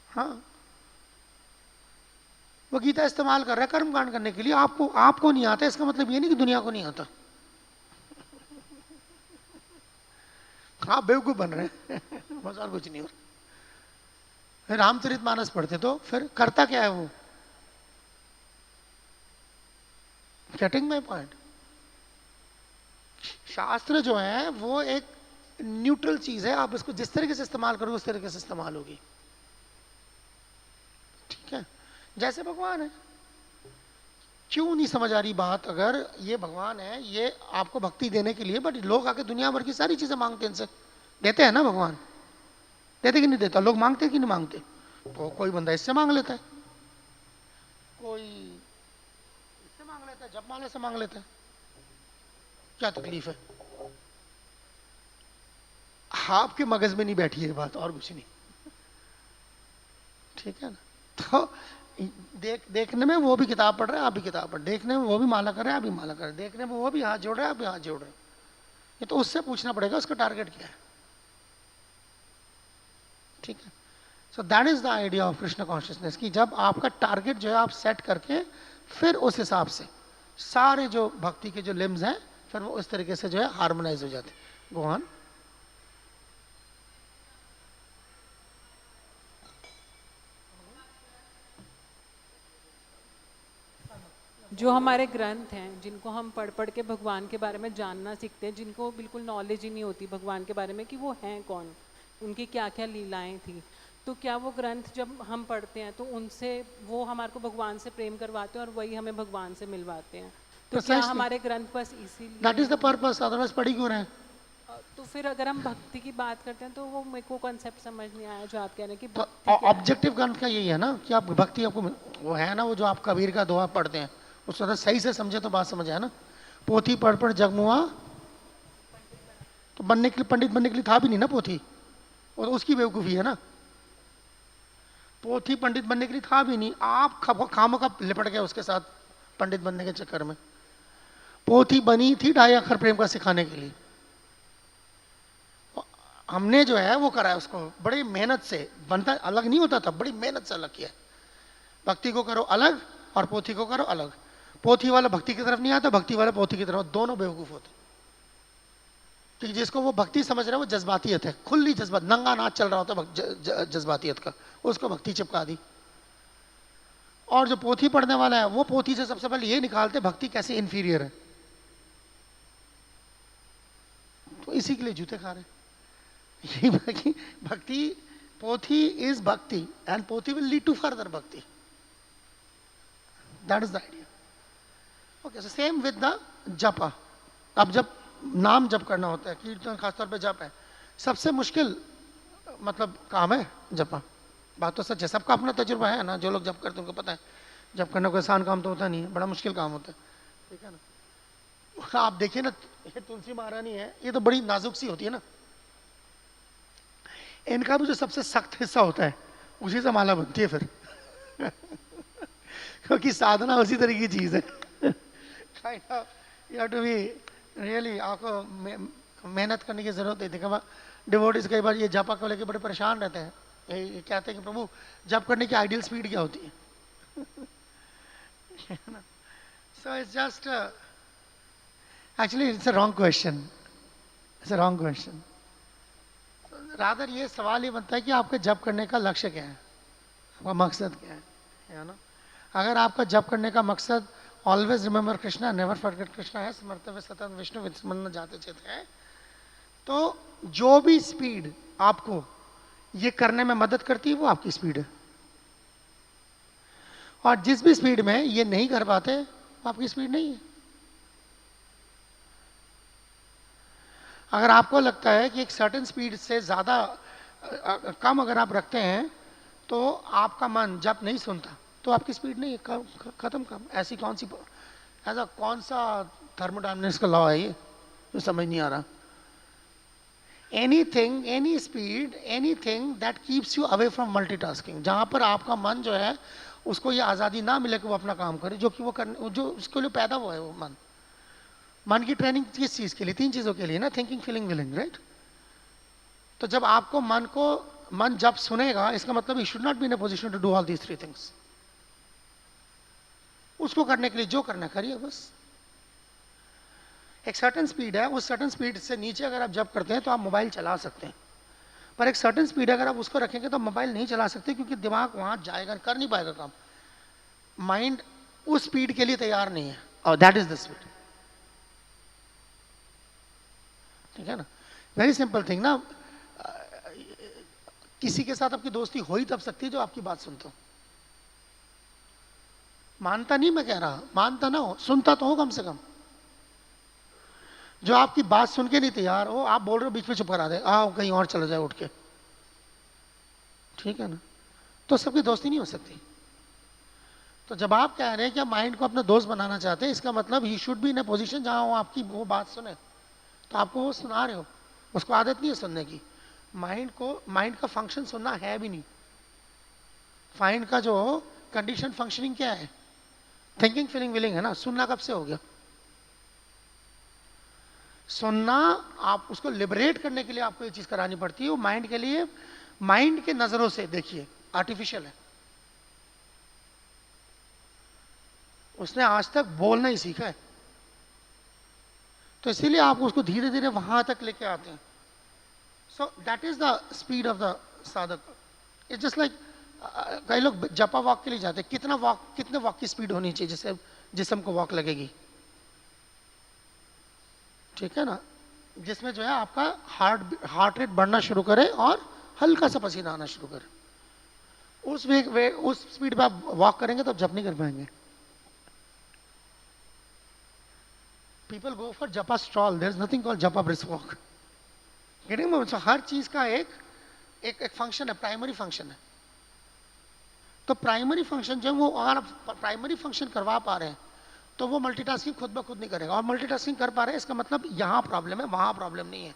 हाँ, वो गीता इस्तेमाल कर रहा है कर्मकांड करने के लिए। आपको नहीं आता, इसका मतलब ये नहीं कि दुनिया को नहीं आता। आप बेवकूफ बन रहे हैं बस, और कुछ नहीं हो रहा। रामचरितमानस पढ़ते तो फिर करता क्या है वो? Getting my point? शास्त्र जो है वो एक न्यूट्रल चीज है, आप इसको जिस तरीके से इस्तेमाल करोगे उस तरीके से इस्तेमाल होगी। ठीक है, जैसे भगवान है। क्यों नहीं समझ आ रही बात? अगर ये भगवान है, ये आपको भक्ति देने के लिए, बट लोग आके दुनिया भर की सारी चीजें मांगते हैं इनसे। देते हैं ना भगवान? देते कि नहीं देता? लोग मांगते कि नहीं मांगते? तो कोई बंदा इससे मांग लेता है, कोई इससे मांग लेता है, जपमाला से मांग लेता है। क्या तकलीफ है? आपके मगज में नहीं बैठी है बात, और कुछ नहीं। ठीक है ना? तो देखने में वो भी किताब पढ़ रहे हैं, आप भी किताब पढ़, देखने में वो भी माला कर रहे हैं, आप भी माला कर रहे हैं, देखने में वो भी हाथ जोड़ रहे हैं, आप भी हाथ जोड़ रहे हैं। ये तो उससे पूछना पड़ेगा उसका टारगेट क्या है। ठीक है, so that is the idea of Krishna consciousness, कि जब आपका टारगेट जो है आप सेट करके फिर उस हिसाब से सारे जो भक्ति के जो लिम्स हैं फिर वो उस तरीके से जो है हार्मोनाइज हो जाते। Go on. जो हमारे ग्रंथ हैं जिनको हम पढ़ पढ़ के भगवान के बारे में जानना सीखते हैं, जिनको बिल्कुल नॉलेज ही नहीं होती भगवान के बारे में कि वो हैं कौन, उनकी क्या क्या लीलाएं थी, तो क्या वो ग्रंथ जब हम पढ़ते हैं तो उनसे वो हमारे को भगवान से प्रेम करवाते हैं और वही हमें भगवान से मिलवाते हैं? तो क्या हमारे ग्रंथ बस इसीलिए? That is the purpose, otherwise पढ़ी क्यों रहे हैं? तो फिर अगर हम भक्ति की बात करते हैं तो वो मेरे को कॉन्सेप्ट समझ नहीं आया जो आप कह रहे हैं कि तो ऑब्जेक्टिव ग्रंथ का यही है ना कि आप भक्ति, आपको वो है ना, वो जो आप कबीर का दोहा पढ़ते हैं उसको अगर सही से समझे तो बात समझ है ना। पोथी पढ़ पढ़ जगमुआ, तो बनने के लिए, पंडित बनने के लिए था भी नहीं ना पोथी, और उसकी बेवकूफ़ी है ना। पोथी पंडित बनने के लिए था भी नहीं, आप खामों का लिपट गए उसके साथ पंडित बनने के चक्कर में। पोथी बनी थी 2.5 अक्षर प्रेम का सिखाने के लिए। हमने जो है वो करा है उसको बड़ी मेहनत से, बनता अलग नहीं होता था, बड़ी मेहनत से अलग किया। भक्ति को करो अलग और पोथी को करो अलग। पोथी वाला भक्ति की तरफ नहीं आता, भक्ति वाला पोथी की तरफ, दोनों बेवकूफ होते। क्योंकि जिसको वो भक्ति समझ रहा है वो जज्बातियत है, खुली जज्बात, नंगा नाच चल रहा होता जज्बातियत का, उसको भक्ति चिपका दी। और जो पोथी पढ़ने वाला है वो पोथी से सबसे पहले ये निकालते भक्ति कैसे इंफीरियर है, तो इसी के लिए जूते खा रहे हैं। यही भक्ति, पोथी इज भक्ति एंड पोथी विल लीड टू फर्दर भक्ति। That is the idea. Okay, so same with the जपा। अब जब नाम जप करना होता है, कीर्तन खासतौर पे जप है, सबसे मुश्किल मतलब काम है जपा। बात तो सच है, सबका अपना तजुर्बा है ना, जो लोग जप करते हैं उनको पता है जप करना कोई आसान काम तो होता नहीं है, बड़ा मुश्किल काम होता है। ठीक है ना? आप देखिए ना, ये तुलसी महारानी है, ये तो बड़ी नाजुक सी होती है ना, इनका भी जो सबसे सख्त हिस्सा होता है उसी से माला बनती है फिर क्योंकि साधना उसी तरह की चीज है। Kind of you have to be really आपको मेहनत करने की जरूरत है। देखा डिवोटीज कई बार ये जपा को लेके बड़े परेशान रहते हैं। ये कहते हैं कि प्रभु जप करने की आइडियल स्पीड क्या होती है? So it's just actually it's a wrong question, it's a wrong question. Rather ये सवाल ये बनता है कि आपके जप करने का लक्ष्य क्या है, आपका मकसद क्या है ना? अगर आपका जप करने का मकसद always remember Krishna never forget Krishna है, स्मर्तव्य सतत विष्णु विस्मरण जाते चित है, तो जो भी स्पीड आपको ये करने में मदद करती है वो आपकी स्पीड है। और जिस भी स्पीड में ये नहीं कर पाते वो आपकी स्पीड नहीं है। अगर आपको लगता है कि एक सर्टेन स्पीड से ज़्यादा कम अगर आप रखते हैं तो आपका मन जब नहीं सुनता तो आपकी स्पीड नहीं है, खत्म कम। ऐसी कौन सी ऐसा कौन सा थर्मोडायनेमिक्स का लॉ है ये जो समझ नहीं आ रहा? Anything, any speed, anything that keeps you away from multitasking, जहां पर आपका मन जो है उसको ये आज़ादी ना मिले कि वो अपना काम करे जो कि वो करने जो उसके लिए पैदा हुआ है। वो मन की ट्रेनिंग किस चीज़ के लिए? 3 चीज़ों के लिए ना, थिंकिंग फीलिंग विलिंग, राइट? तो जब आपको मन जब सुनेगा इसका मतलब he should not be in a position to do all these 3 things. उसको करने के लिए जो करना करिए बस। एक सर्टेन स्पीड है, उस सर्टेन स्पीड से नीचे अगर आप जब करते हैं तो आप मोबाइल चला सकते हैं, पर एक सर्टेन स्पीड अगर आप उसको रखेंगे तो मोबाइल नहीं चला सकते क्योंकि दिमाग वहां जाएगा, कर नहीं पाएगा काम। माइंड उस स्पीड के लिए तैयार नहीं है और दैट इज द स्पीड। ठीक है ना? वेरी सिंपल थिंग ना। किसी के साथ आपकी दोस्ती हो ही तब सकती है जो आपकी बात सुनता हो। मानता नहीं मैं कह रहा, मानता ना हो, सुनता तो हो कम से कम। जो आपकी बात सुन के नहीं तैयार हो, आप बोल रहे हो बीच में चुप करा दे, आओ कहीं और चला जाए उठ के, ठीक है ना? तो सबकी दोस्ती नहीं हो सकती। तो जब आप कह रहे हैं कि आप माइंड को अपना दोस्त बनाना चाहते हैं, इसका मतलब he should be in a position जहां वो आपकी वो बात सुने। तो आपको वो सुना रहे हो, उसको आदत नहीं है सुनने की। माइंड का फंक्शन सुनना है भी नहीं। माइंड का जो कंडीशन फंक्शनिंग क्या है? थिंकिंग फीलिंग विलिंग है ना। सुनना कब से हो गया? सुनना आप उसको लिबरेट करने के लिए आपको ये चीज करानी पड़ती है। वो माइंड के लिए, माइंड के नजरों से देखिए आर्टिफिशियल है। उसने आज तक बोलना ही सीखा है, तो इसीलिए आप उसको धीरे धीरे वहां तक लेके आते हैं। So that is the speed of the साधक। इट्स जस्ट लाइक कई लोग जपा वॉक के लिए जाते हैं। कितने वॉक की स्पीड होनी चाहिए जिससे जिसम को वॉक लगेगी? ठीक है ना? जिसमें जो है आपका हार्ट रेट बढ़ना शुरू करे और हल्का सा पसीना आना शुरू करे। उस स्पीड पे आप वॉक करेंगे तो आप जप नहीं कर पाएंगे। People go for japa stroll, there is nothing called japa brisk walk. हर चीज का एक फंक्शन है, प्राइमरी फंक्शन है। तो प्राइमरी फंक्शन जो वो, अगर आप प्राइमरी फंक्शन करवा पा रहे हैं तो वो मल्टीटास्किंग खुद ब खुद नहीं करेगा। और मल्टीटास्किंग कर पा रहे हैं इसका मतलब यहां प्रॉब्लम है, वहां प्रॉब्लम नहीं है।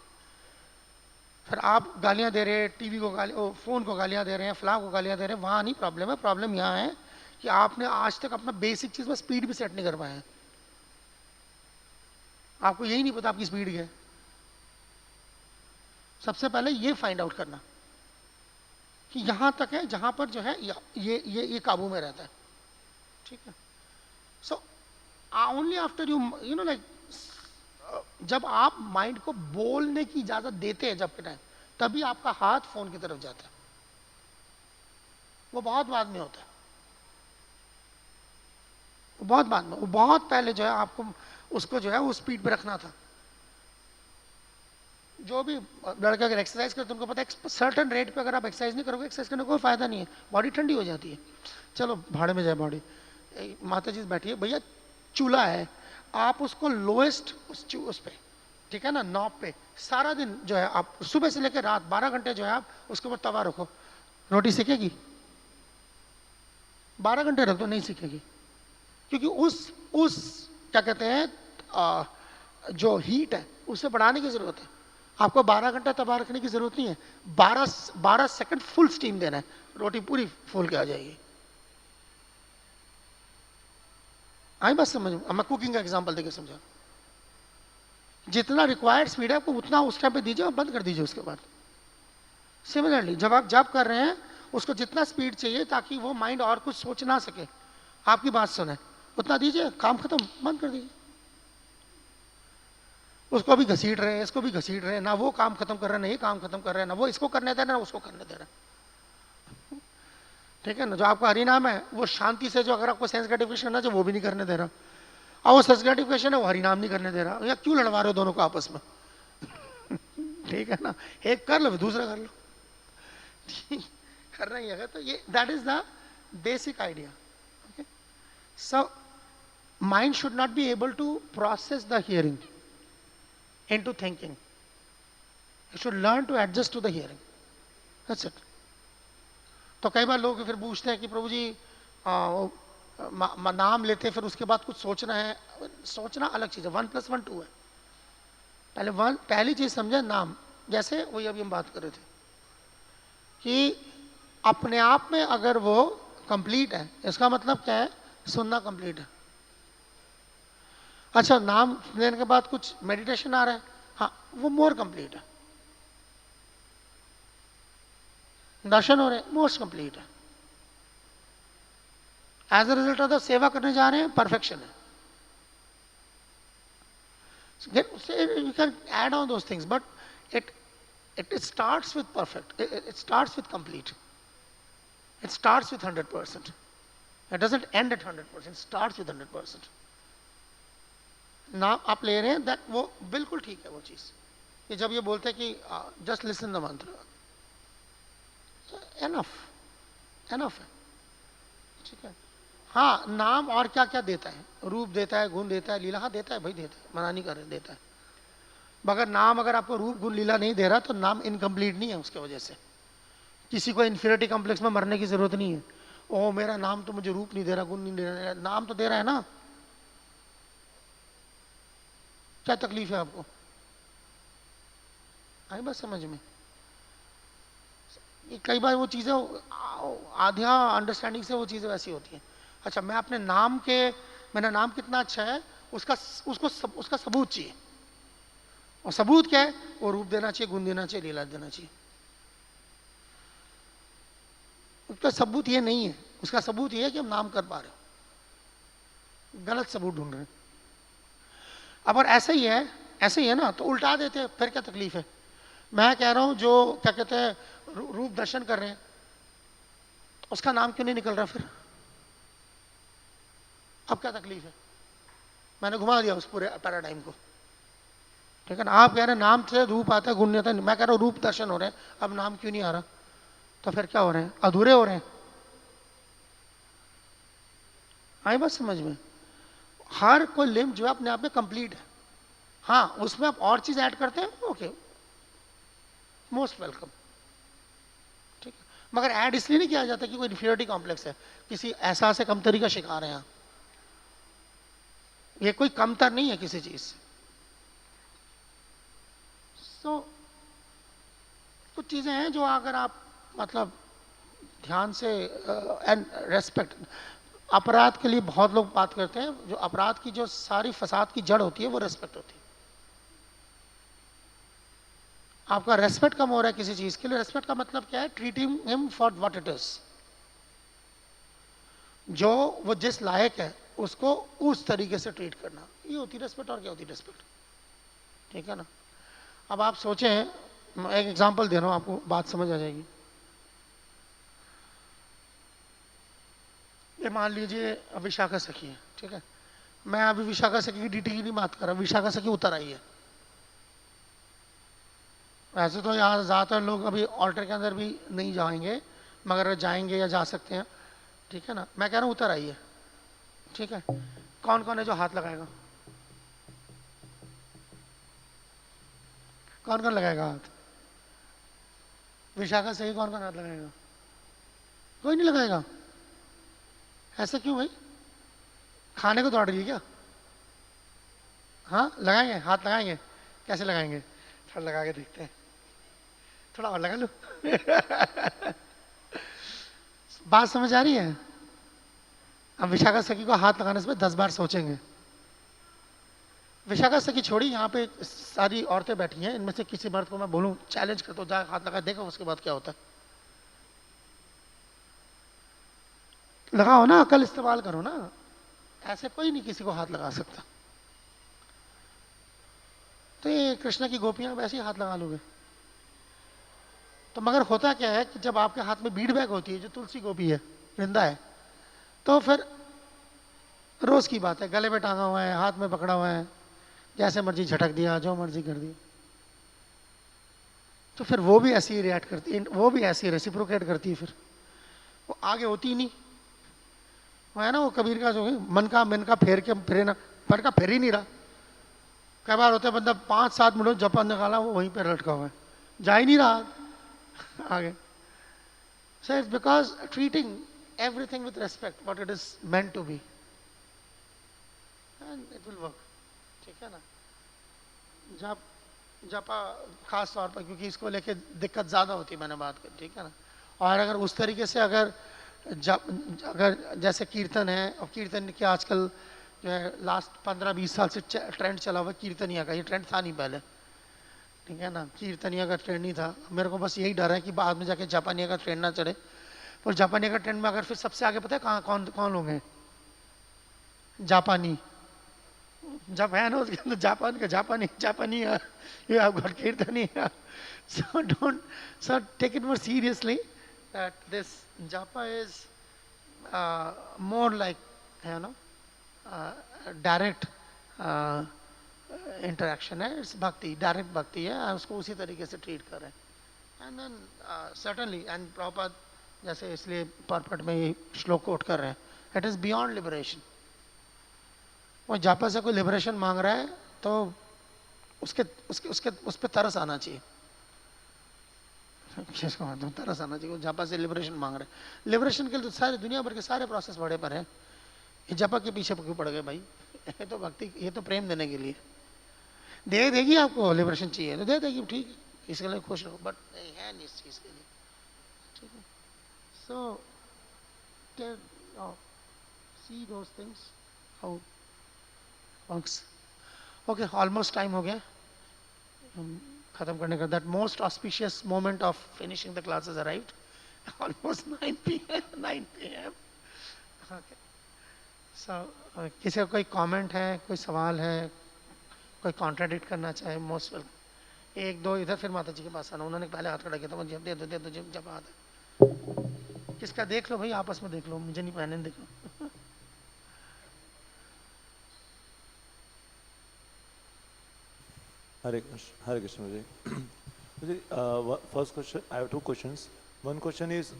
फिर आप गालियां दे रहे हैं, टीवी को फोन को गालियां दे रहे हैं, फ्लाग को गालियां दे रहे हैं, वहां नहीं प्रॉब्लम है। प्रॉब्लम यहां है कि आपने आज तक अपना बेसिक चीज में स्पीड भी सेट नहीं कर पाए हैं। आपको यही नहीं पता आपकी स्पीड क्या है। सबसे पहले ये फाइंड आउट करना कि यहां तक है जहां पर जो है ये काबू में रहता है। ठीक है? So only after you know like, जब आप माइंड को बोलने की इजाजत देते हैं जब के टाइम, तभी आपका हाथ फोन की तरफ जाता है। वो बहुत बाद में होता है, वो बहुत बाद में। वो बहुत पहले जो है आपको उसको जो है वो स्पीड पे रखना था। जो भी लड़के अगर एक्सरसाइज करते हैं उनको पता है सर्टेन रेट पे अगर आप एक्सरसाइज नहीं करोगे, एक्सरसाइज करने का कोई फायदा नहीं है, बॉडी ठंडी हो जाती है। चलो भाड़े में जाए बॉडी। माता जी बैठी है, भैया चूल्हा है, आप उसको लोएस्ट उस पे, ठीक है ना, नॉब पे सारा दिन जो है आप सुबह से लेकर रात 12 घंटे जो है आप उसके ऊपर तवा रखो, रोटी सीखेगी? 12 घंटे रख दो, नहीं सीखेगी। क्योंकि उस क्या कहते हैं जो हीट है उसे बढ़ाने की जरूरत है। आपको 12 घंटा तवा रखने की जरूरत नहीं है, 12 सेकंड फुल स्टीम देना है, रोटी पूरी फूल के आ जाएगी। आई बात समझ? मैं कुकिंग का एग्जांपल देके समझा। जितना रिक्वायर्ड स्पीड है आपको उतना उस टाइम पे दीजिए और बंद कर दीजिए उसके बाद। सिमिलरली जब आप जब कर रहे हैं उसको जितना स्पीड चाहिए ताकि वो माइंड और कुछ सोच ना सके, आपकी बात सुने, उतना दीजिए, काम खत्म, बंद कर दीजिए। उसको भी घसीट रहे हैं, इसको भी घसीट रहे हैं, ना वो काम खत्म कर रहे हैं, ना ये काम खत्म कर रहे हैं, ना वो इसको करने दे रहे हैं, ना उसको करने दे रहे हैं। ठीक है ना? जो आपका हरिनाम है वो शांति से, जो अगर आपको सेंस ग्रेटिफिकेशन है जो वो भी नहीं करने दे रहा, और वो सेंस ग्रेटिफिकेशन है वो हरिनाम नहीं करने दे रहा, या क्यों लड़वा रहे हो दोनों को आपस में? ठीक है ना? एक कर लो दूसरा कर लो, करना ही है। तो ये that is the basic idea. Okay, so mind should not be able to process the hearing into thinking. You should learn to adjust to the hearing. That's it. तो कई बार लोग फिर पूछते हैं कि प्रभु जी नाम लेते फिर उसके बाद कुछ सोचना है। सोचना अलग चीज़ है, 1+1 2 है। पहली चीज़ समझे, नाम जैसे वही अभी हम बात कर रहे थे कि अपने आप में अगर वो कंप्लीट है, इसका मतलब क्या है? सुनना कंप्लीट है। अच्छा, नाम लेने के बाद कुछ मेडिटेशन आ रहा है, हाँ वो मोर कंप्लीट है। दर्शन हो रहे हैं, मोस्ट कंप्लीट है। As a result of the सेवा करने जा रहे हैं, परफेक्शन है। You can add on those things, but it starts with perfect. It starts with complete. It starts with 100%. It doesn't end at 100%. It starts with 100%. नाम आप ले रहे हैं, दैट वो बिल्कुल ठीक है वो चीज़ कि जब ये बोलते हैं कि जस्ट लिसन द मंत्र, एनफ एनफ है। ठीक है, हाँ नाम और क्या क्या देता है? रूप देता है, गुण देता है, लीला, हाँ देता है भाई, देता है, मना नहीं कर रहे, देता है। मगर नाम अगर आपको रूप गुण लीला नहीं दे रहा तो नाम इनकम्प्लीट नहीं है। उसके वजह से किसी को इन्फीरियरिटी कॉम्प्लेक्स में मरने की जरूरत नहीं है। ओ मेरा नाम तो मुझे रूप नहीं दे रहा, गुण नहीं दे रहा, नाम तो दे रहा है ना, क्या तकलीफ है आपको? आई बात समझ में? कई बार वो चीज़ें आधा अंडरस्टैंडिंग से वो चीज़ें वैसी होती हैं। अच्छा, मैं अपने नाम के, मेरा नाम कितना अच्छा है उसका सबूत चाहिए। और सबूत क्या है? वो रूप देना चाहिए, गुण देना चाहिए, लीला देना चाहिए। उसका सबूत ये नहीं है, उसका सबूत ये है कि हम नाम कर पा रहे हो। गलत सबूत ढूंढ रहे हैं। अब अगर ऐसा ही है ना, तो उल्टा देते हैं, फिर क्या तकलीफ है? मैं कह रहा हूं जो क्या कहते हैं रूप दर्शन कर रहे हैं, उसका नाम क्यों नहीं निकल रहा फिर? अब क्या तकलीफ है? मैंने घुमा दिया उस पूरे पैराडाइम को। ठीक है ना? आप कह रहे हैं नाम से रूप आता है, गुण नहीं आता है, मैं कह रहा हूं रूप दर्शन हो रहे हैं, अब नाम क्यों नहीं आ रहा? तो फिर क्या हो रहे हैं? अधूरे हो रहे हैं। आई बात समझ में? हर कोई लिम्ब जो है अपने आप में कंप्लीट है। हाँ, उसमें आप और चीज ऐड करते हैं, ओके, मोस्ट वेलकम। ठीक है, मगर ऐड इसलिए नहीं किया जाता कि कोई इन्फीरियरिटी कॉम्प्लेक्स है, किसी एहसास से कमतरी का शिकार है। यहाँ ये कोई कमतर नहीं है किसी चीज से। सो कुछ चीजें हैं जो अगर आप मतलब ध्यान से एंड रेस्पेक्ट, अपराध के लिए बहुत लोग बात करते हैं, जो अपराध की जो सारी फसाद की जड़ होती है वो रेस्पेक्ट होती है। आपका रेस्पेक्ट कम हो रहा है किसी चीज के लिए, रेस्पेक्ट का मतलब क्या है? Treating him for what it is, जो वो जिस लायक है उसको उस तरीके से ट्रीट करना, ये होती रेस्पेक्ट। और क्या होती रेस्पेक्ट? ठीक है ना? अब आप सोचें, मैं एक एग्जांपल दे रहा हूं आपको, बात समझ आ जाएगी। ये मान लीजिए विशाखा सखी है, ठीक है, मैं अभी विशाखा सखी की डीटी की नहीं बात कर रहा, विशाखा सखी उतर आई है। वैसे तो यहाँ ज़्यादातर लोग अभी ऑल्टर के अंदर भी नहीं जाएंगे, मगर जाएंगे या जा सकते हैं। ठीक है ना? मैं कह रहा हूँ उतर आई है। ठीक है, कौन कौन है जो हाथ लगाएगा? कौन कौन लगाएगा हाथ? विशाखा सखी कौन कौन हाथ लगाएगा? कोई नहीं लगाएगा। ऐसा क्यों भाई? खाने को दौड़ रही है क्या? हाँ लगाएंगे, हाथ लगाएंगे। कैसे लगाएंगे? थोड़ा लगा के देखते हैं, थोड़ा और लगा लो। बात समझ आ रही है? अब विशाखा सखी को हाथ लगाने से 10 बार सोचेंगे। विशाखा से की छोड़ी, यहाँ पे सारी औरतें बैठी हैं, इनमें से किसी मर्द को मैं बोलूं चैलेंज करता हूँ, जाए हाथ लगा देखो उसके बाद क्या होता है। लगाओ ना, अकल इस्तेमाल करो ना, ऐसे कोई नहीं किसी को हाथ लगा सकता। तो ये कृष्ण की गोपियां वैसे ही हाथ लगा लोगे। तो मगर होता क्या है कि जब आपके हाथ में बीड बैग होती है, जो तुलसी गोपी है, वृंदा है, तो फिर रोज की बात है, गले में टांगा हुआ है, हाथ में पकड़ा हुआ है, जैसे मर्जी झटक दिया, जो मर्जी कर दिया। तो फिर वो भी ऐसी रिएक्ट करती है, वो भी ऐसी रेसिप्रोकेट करती है, फिर वो आगे होती ही नहीं। वो है ना वो कबीर का जो है, मन का फेर के फिरे ना, मन का फेर ही नहीं रहा। कई बार होता है बंदा 5-7 मिनट जपन निकाला, वो वहीं पर लटका हुआ है, जा ही नहीं रहा आगे। So it's because treating everything with respect, what it is meant to be, and it will work. ठीक है ना। जब जपा खास तौर पर, क्योंकि इसको लेके दिक्कत ज़्यादा होती है, मैंने बात की, ठीक है ना। और अगर उस तरीके से अगर अगर जैसे कीर्तन है, और कीर्तन के आजकल जो है लास्ट 15-20 साल से ट्रेंड चला हुआ कीर्तनिया का, ये ट्रेंड था नहीं पहले, ठीक है ना। कीर्तनिया का ट्रेंड नहीं था। मेरे को बस यही डर है कि बाद में जाके जापानिया का ट्रेंड ना चढ़े। और जापानिया का ट्रेंड में अगर फिर सबसे आगे पता है कहाँ कौन कौन लोग हैं? जापानी। जब है ना उसके अंदर जापान का जापानी जापानी you have got कीर्तनिया। So don't, so take it more seriously that this japa is more like, you know, direct interaction है, इट्स भक्ति, डायरेक्ट भक्ति है, उसको उसी तरीके से ट्रीट करें। And then certainly, and proper जैसे इसलिए परपट में ये श्लोक कोट कर रहे हैं, इट इज बियॉन्ड लिबरेशन। वो जापा से कोई लिबरेशन मांग रहा है तो उसके उसके उसके उस पर तरस आना चाहिए। तरस आना चाहिए, वो जापा से लिबरेशन मांग रहे हैं। लिबरेशन के लिए तो सारे दुनिया भर के सारे प्रोसेस बड़े पर है, ये जपा के पीछे क्यों पड़ गए भाई? ये तो भक्ति, ये तो प्रेम देने के लिए। दे देगी आपको, लिबरेशन चाहिए तो दे देगी, ठीक है, इसके लिए खुश रहो, बट नहीं है नहीं इस चीज के लिए, ठीक है। So see those things how works. Okay, almost time हो गया खत्म करने का। That most auspicious moment of finishing the classes arrived, almost 9 PM। Okay, so किसी का कोई कमेंट है, कोई सवाल है, कोई कॉन्ट्राडिक्ट करना चाहे, मोस्ट वेलकम। 1-2 इधर, फिर माता जी के पास आना। उन्होंने पहले हाथ खड़ा किया था, मुझे दे दो दे दो, जब आता है किसका देख लो भाई, आपस में देख लो, मुझे नहीं पहने देख लो। Hare Krishna ji. First question, I have two questions. One question is,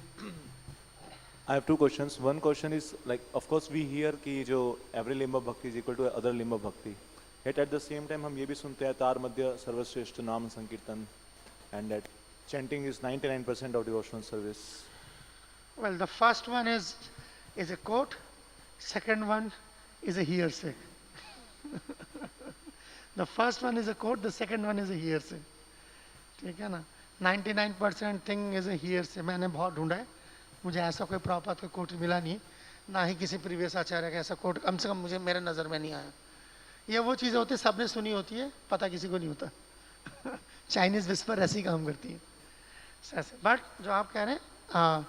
I have two questions. One question is, like, of course we hear कि जो every limb of bhakti is equal to other limb of bhakti. Yet at the same time हम ये भी सुनते हैं तार मध्य सर्वश्रेष्ठ नाम संकीर्तन, and that chanting is 99% of devotional service. Well, the first one is a quote, second one is a hearsay. The first one is a quote, the second one is a hearsay. ठीक है ना। 99% थिंग इज ए hearsay। मैंने बहुत ढूंढा है, मुझे ऐसा कोई प्रॉपर कोई कोट मिला नहीं, ना ही किसी प्रीवियस आचार्य का ऐसा कोट, कम से कम मुझे मेरे नज़र में नहीं आया। ये वो चीज़ें होती है सबने सुनी होती है, पता किसी को नहीं होता। चाइनीज विस्पर ऐसी काम करती है ऐसे। बट जो आप कह रहे हैं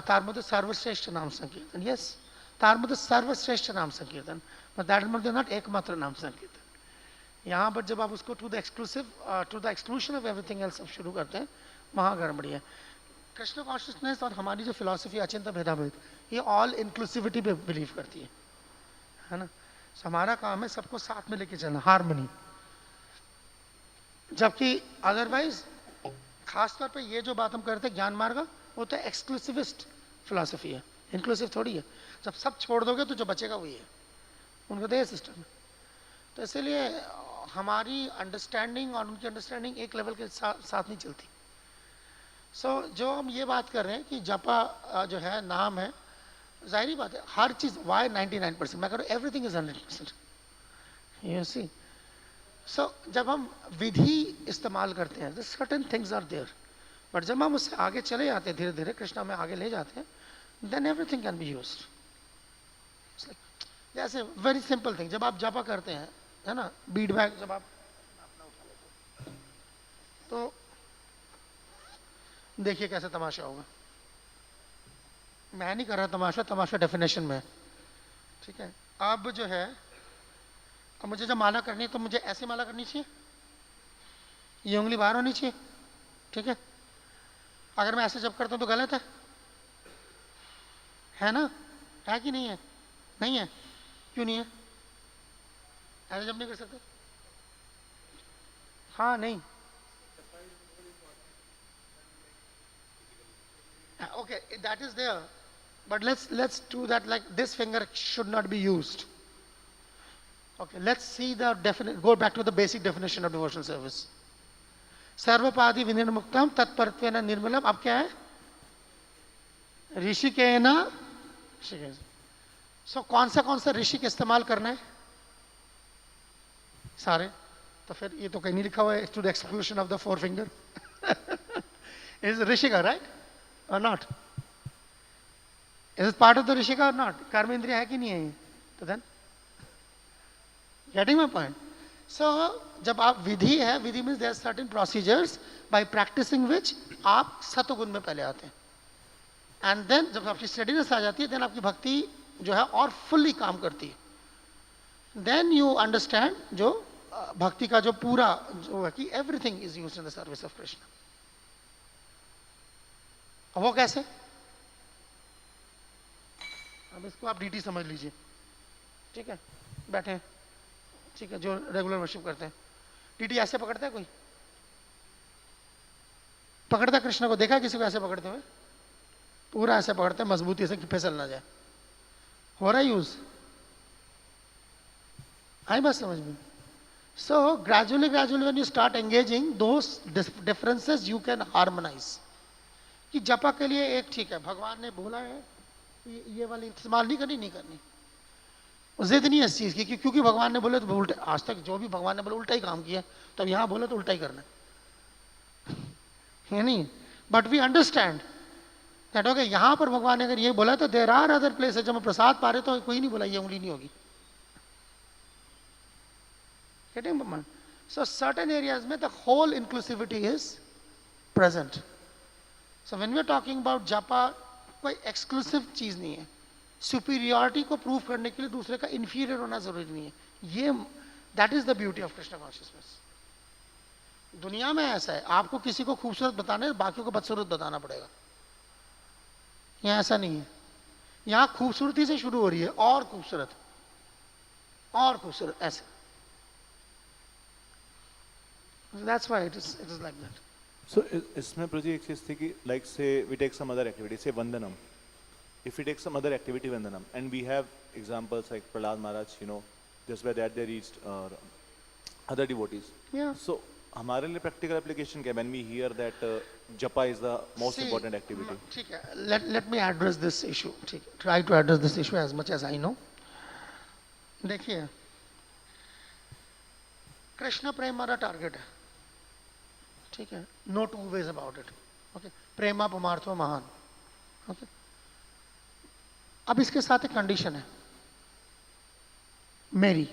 तारमध्य सर्वश्रेष्ठ नाम संकीर्तन, यस, तारमध्य सर्वश्रेष्ठ नाम संकीर्तन, बट दैट मध्य नॉट एकमात्र नाम संकीर्तन। यहाँ पर जब आप उसको to the exclusion of everything else शुरू करते हैं, वहाँ गड़बड़ी है। कृष्ण कॉन्शियसनेस और हमारी जो फिलॉसफी अचिंत्य भेदाभेद, ये ऑल इंक्लूसिविटी पे बिलीव करती है ना। So, हमारा काम है सबको साथ में लेके चलना, हारमोनी। जबकि अदरवाइज खासतौर पे ये जो बात हम करते हैं ज्ञान मार्ग, वो तो एक्सक्लूसिविस्ट फिलॉसफी है, इंक्लूसिव थोड़ी है। जब सब छोड़ दोगे तो जो बचेगा वही है, उनको तो ये सिस्टम है। तो इसलिए हमारी अंडरस्टैंडिंग और उनकी अंडरस्टैंडिंग एक लेवल के साथ नहीं चलती। सो जो हम ये बात कर रहे हैं कि जपा जो है नाम है, जाहिर बात है हर चीज, वाई 99%, मैं कह रहा हूँ everything is 100%, you see. So जब हम विधि इस्तेमाल करते हैं, certain things are there, but जब हम उससे आगे चले जाते हैं, धीरे धीरे कृष्णा में आगे ले जाते हैं, then everything can be used. जैसे वेरी सिंपल थिंग, जब आप जपा करते हैं है ना, बीड बैग जब आप अपना उठा लेते हो, तो देखिए कैसे तमाशा होगा। मैं नहीं कर रहा तमाशा, तमाशा डेफिनेशन में है, ठीक है। अब जो है, अब मुझे जब माला करनी है तो मुझे ऐसे माला करनी चाहिए, ये उंगली बाहर होनी चाहिए, ठीक है। अगर मैं ऐसे जब करता हूं तो गलत है ना, है कि नहीं है? नहीं है, क्यों नहीं है? ऐसे जब नहीं कर सकते? हाँ नहीं, okay, that is there, but let's do that like this finger should not be used. Okay, let's see the definite, go back to the basic definition of devotional service. सर्वपादि विनिर्मुक्तम तत्परत्वेन निर्मलम। अब क्या है? ऋषिकेन, सो कौन सा ऋषि का इस्तेमाल करना है? सारे, तो फिर ये तो कहीं नहीं लिखा हुआ है to the exclusion of the four finger. Is Rishika right or not? Is it part of the Rishika or not? कर्म इंद्रिय है कि नहीं है? तो then getting my point? So जब आप विधि है, विधि means there are certain procedures by practicing which आप सतोगुण में पहले आते हैं, and then जब आपकी steadiness आ जाती है, then आपकी भक्ति जो है और fully काम करती है, then you understand जो भक्ति का जो पूरा जो है कि everything is used in the service of Krishna। वो कैसे? अब इसको आप डीटी समझ लीजिए, ठीक है, बैठे हैं, ठीक है, जो रेगुलर वर्शिप करते हैं, डीटी ऐसे पकड़ता है कोई? पकड़ता है कृष्ण को? देखा है किसी को ऐसे पकड़ते हुए? पूरा ऐसे पकड़ते हैं मजबूती से कि फिसल ना जाए। हो रहा है यूज? आई बात समझ में? So gradually when you start engaging those differences you can harmonise. कि जपा के लिए एक ठीक है, भगवान ने बोला है ये वाली इस्तेमाल नहीं करनी, जिद नहीं है इस चीज की, क्योंकि भगवान ने बोले तो उल्टे, आज तक जो भी भगवान ने बोला उल्टा ही काम किया, तब यहां बोले तो उल्टा ही करना है नहीं। But we understand that okay, यहां पर भगवान ने अगर ये बोला तो देयर आर अदर प्लेसेस जब हम प्रसाद पा रहे तो कोई नहीं बोला ये उंगली नहीं होगी। सो सर्टेन एरियाज में the whole inclusivity is present. So when we are talking about japa, कोई एक्सक्लूसिव चीज नहीं है। सुपीरियरिटी को प्रूव करने के लिए दूसरे का इंफीरियर होना जरूरी नहीं है। ये that is the beauty of Krishna consciousness. दुनिया में ऐसा है, आपको किसी को खूबसूरत बताना है, बाकियों को बदसूरत बताना पड़ेगा। यहाँ ऐसा नहीं है, यहाँ खूबसूरती से शुरू हो रही है और खूबसूरत ऐसे। That's why it is like that. So इसमें प्रभु जी एक चीज थी कि like say we take some other activity, say Vandanam. If we take some other activity Vandanam, and we have examples like Prahlad Maharaj, you know, just by that they reached other devotees. Yeah. So हमारे लिए practical application क्या? When we hear that japa is the most important activity. ठीक है, let me address this issue. ठीक है, try to address this issue as much as I know. देखिए, कृष्ण प्रेम हमारा टारगेट है, ठीक है, no two ways about it. Okay, प्रेमा पुमार्थो महान। ओके, अब इसके साथ एक कंडीशन है मेरी,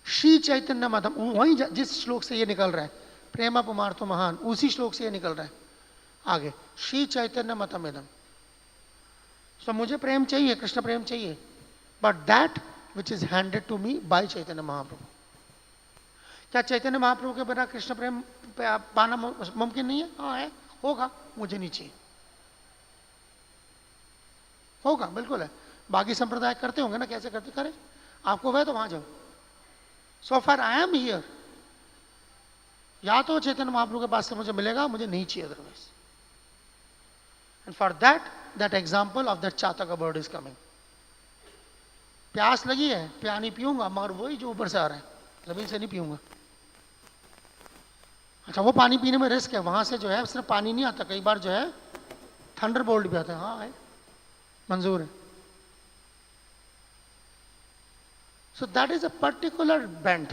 श्री चैतन्य मदम, वही जिस श्लोक से ये निकल रहा है प्रेमा पुमार्थो महान, उसी श्लोक से ये निकल रहा है आगे, श्री चैतन्य मतम इदम। सो मुझे प्रेम चाहिए, कृष्ण प्रेम चाहिए, but that which is handed to me by Chaitanya Mahaprabhu. क्या चैतन्य महाप्रभु के बिना कृष्ण प्रेम पाना मुमकिन नहीं है? हाँ है, होगा, मुझे नहीं चाहिए। होगा, बिल्कुल है। बाकी संप्रदाय करते होंगे ना, कैसे करते करें, आपको वह तो वहां जाओ। सो फार आई एम हियर, या तो चैतन्य महाप्रभु के पास से मुझे मिलेगा, मुझे नहीं चाहिए otherwise. And for that example of that chataka bird is coming. प्यास लगी है, पानी पीऊंगा, मगर वही जो ऊपर से आ रहा है, जमीन से नहीं पीऊंगा। अच्छा, वो पानी पीने में रिस्क है, वहां से जो है सिर्फ पानी नहीं आता, कई बार जो है थंडर बोल्ट भी आता है। हाँ है, मंजूर है। So that is a particular bend,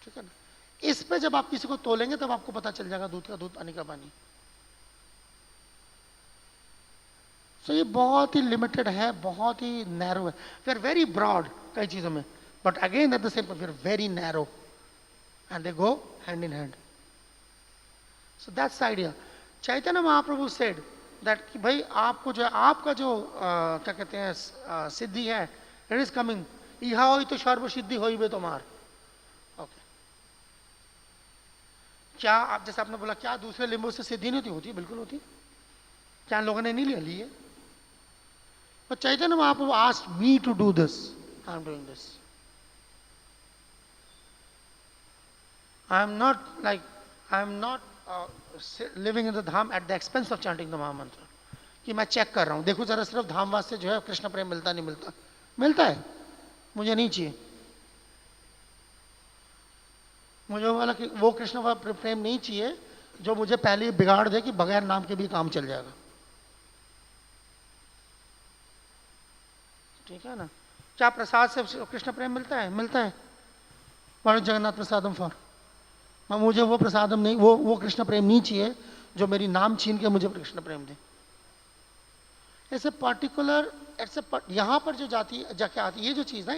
ठीक है ना। इस पे जब आप किसी को तोलेंगे तब आपको पता चल जाएगा दूध का दूध, पानी का पानी। सो ये बहुत ही लिमिटेड है, बहुत ही नैरो है, फिर वेरी ब्रॉड कई चीजों में। But again, at the same time, we are very narrow. And they go hand in hand. So that's the idea. Chaitanya Mahaprabhu said that कि भाई आपको जो है आपका जो क्या कहते हैं सिद्धि है, it is coming. इहा होई तो सर्व सिद्धि होई बे तुम्हार. Okay. क्या आप जैसे आपने बोला क्या दूसरे लिंबों से सिद्धि नहीं होती? बिल्कुल होती. क्या लोगों ने नहीं ली है? But Chaitanya Mahaprabhu asked me to do this. I am doing this. I am not living in the dham at the expense of chanting the Mahamantra. कि मैं चेक कर रहा हूँ, देखो जरा सिर्फ धामवास से जो है कृष्ण प्रेम मिलता नहीं मिलता, मिलता है, मुझे नहीं चाहिए. मुझे वाला कि वो कृष्ण प्रेम नहीं चाहिए जो मुझे पहले ही बिगाड़ दे कि बगैर नाम के भी काम चल जाएगा. ठीक है ना. क्या प्रसाद से कृष्ण प्रेम मिलता है? मिलता है. पर जगन्नाथ प्रसादम फॉर, मुझे वो प्रसादम नहीं, वो कृष्ण प्रेम नहीं चाहिए जो मेरी नाम छीन के मुझे कृष्ण प्रेम दे. ऐसे पर्टिकुलर यहां पर जो जाके आती ये जो चीज ना,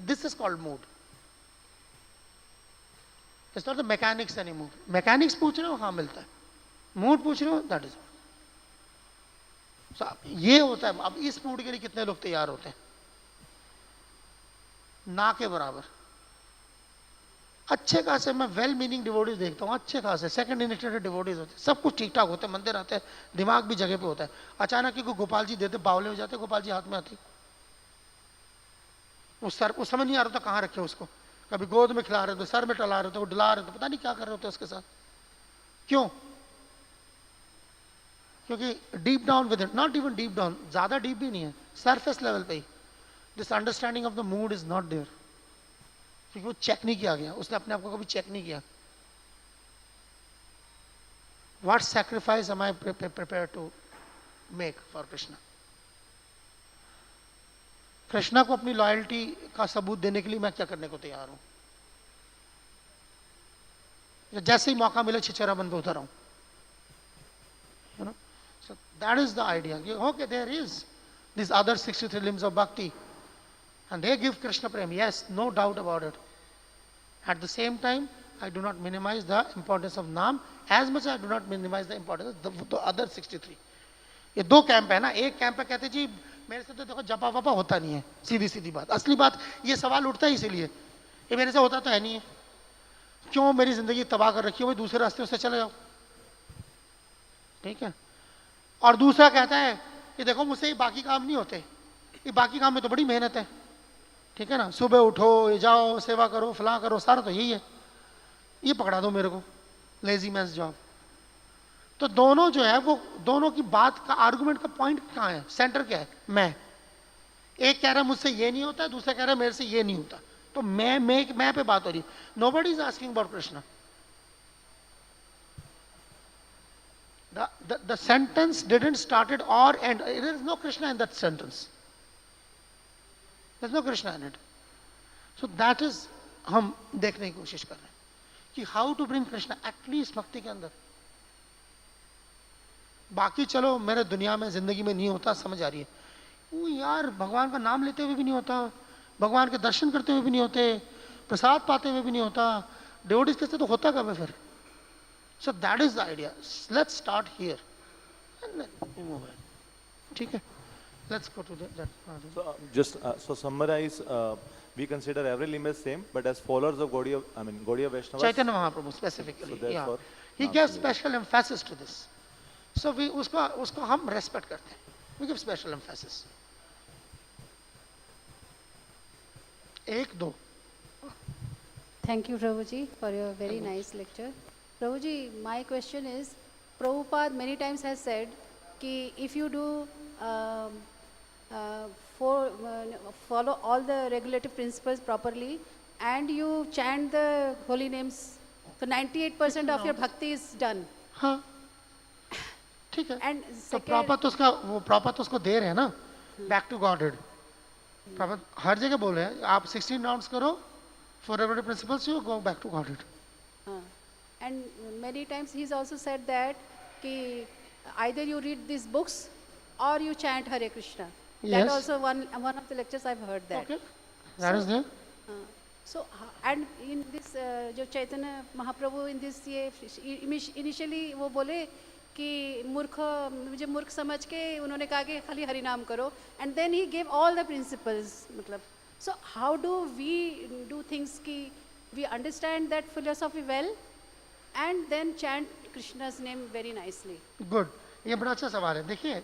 this is called mood. It's not the mechanics any mood. Mechanics पूछ रहे हो, हाँ मिलता है. मूड पूछ रहे हो, दैट इज. ये होता है. अब इस मूड के लिए कितने लोग तैयार होते हैं? ना के बराबर. अच्छे खासे मैं वेल मीनिंग डिवोटीज देखता हूँ, अच्छे खासे सेकंड इनिशिएटेड डिवोटीज होते हैं, सब कुछ ठीक ठाक होते हैं, मंदिर आते हैं, दिमाग भी जगह पे होता है. अचानक ही गोपाल जी देते, बावले हो जाते, गोपाल जी हाथ में आती, उस समझ नहीं आ रहा था कहाँ रखे उसको. कभी गोद में खिला रहे थे, सर में टला रहे थे, वो डुला रहे थे, पता नहीं क्या कर रहे होते उसके साथ. क्यों? क्योंकि deep down with it, not even deep down, ज्यादा डीप भी नहीं है, सरफेस लेवल पे ही this understanding of the mood is not there. क्योंकि वो चेक नहीं किया गया, उसने अपने आप को कभी चेक नहीं किया. What sacrifice am I prepared to make for Krishna? Krishna को अपनी लॉयल्टी का सबूत देने के लिए मैं क्या करने को तैयार हूं. जैसे ही मौका मिले छिछोरा बन के उतर आऊं. So that is the idea. Okay, there is these other 63 limbs of bhakti, and they give Krishna prem. Yes, no doubt about it. At the same time, I do not minimize the importance of Naam as much as I do not minimize the importance of the other 63. ये दो कैंप है ना. एक कैंप पे कहते जी मेरे से तो देखो जपा वपा होता नहीं है, सीधी सीधी बात. असली बात ये सवाल उठता है इसीलिए, ये मेरे से होता तो है नहीं है, क्यों मेरी जिंदगी तबाह कर रखी है, वो दूसरे रास्ते से चले जाओ. ठीक है. और दूसरा कहता है कि देखो मुझसे ये बाकी काम नहीं होते, ये बाकी काम में तो बड़ी मेहनत है. ठीक है ना. सुबह उठो, ये जाओ, सेवा करो, फलां करो, सारा तो यही है, ये पकड़ा दो मेरे को, लेजी मैन्स जॉब. तो दोनों जो है वो दोनों की बात का आर्गुमेंट का पॉइंट कहाँ है, सेंटर क्या है? मैं. एक कह रहा है मुझसे ये नहीं होता, दूसरा कह रहा है मेरे से ये नहीं होता. तो मैं पे बात हो रही. Nobody is asking about Krishna. The sentence didn't started or end. There is no Krishna in that sentence. There's no Krishna in it. So that is हम देखने की कोशिश कर रहे हैं कि how to bring Krishna at least भक्ति के अंदर. बाकी चलो मेरे दुनिया में जिंदगी में नहीं होता, समझ आ रही है. वो यार भगवान का नाम लेते हुए भी नहीं होता, भगवान के दर्शन करते हुए भी नहीं होते, प्रसाद पाते हुए भी नहीं होता, डिवोटीज के साथ तो होता कब है फिर? So that is the idea. Let's start here and then we move on. ठीक है. Let's go to that. So summarize, we consider every limb as same, but as followers of Gaudiya Vaishnavas. Chaitanya Mahaprabhu specifically. So therefore, he gave special emphasis to this. So we उसको हम respect करते हैं. We give special emphasis. एक दो. Thank you, Prabhuji, for your very nice lecture. Prabhuji, my question is, Prabhupada many times has said कि if you do follow all the regulative principles properly and you chant the holy names, so 98% of your bhakti is done. हाँ. ठीक है. And तो second, प्रॉपर तो उसको दे रहे हैं ना. Back to Godhead. प्रॉपर हर जगह बोल रहे हैं आप 16 rounds करो, for regulative principles you go back to Godhead. And many times he's also said that कि either you read these books or you chant Hare Krishna. Yes. That also one of the lectures I've heard that. Okay. That is there. So, and in this जो चैतन्य महाप्रभु in this ये initially वो बोले कि मूर्ख मुझे मूर्ख समझ के उन्होंने कहा कि खाली हरि नाम करो, and then he gave all the principles मतलब. So how do we do things कि we understand that philosophy well and then chant Krishna's name very nicely? Good, ये बड़ा अच्छा सवाल है. देखिए,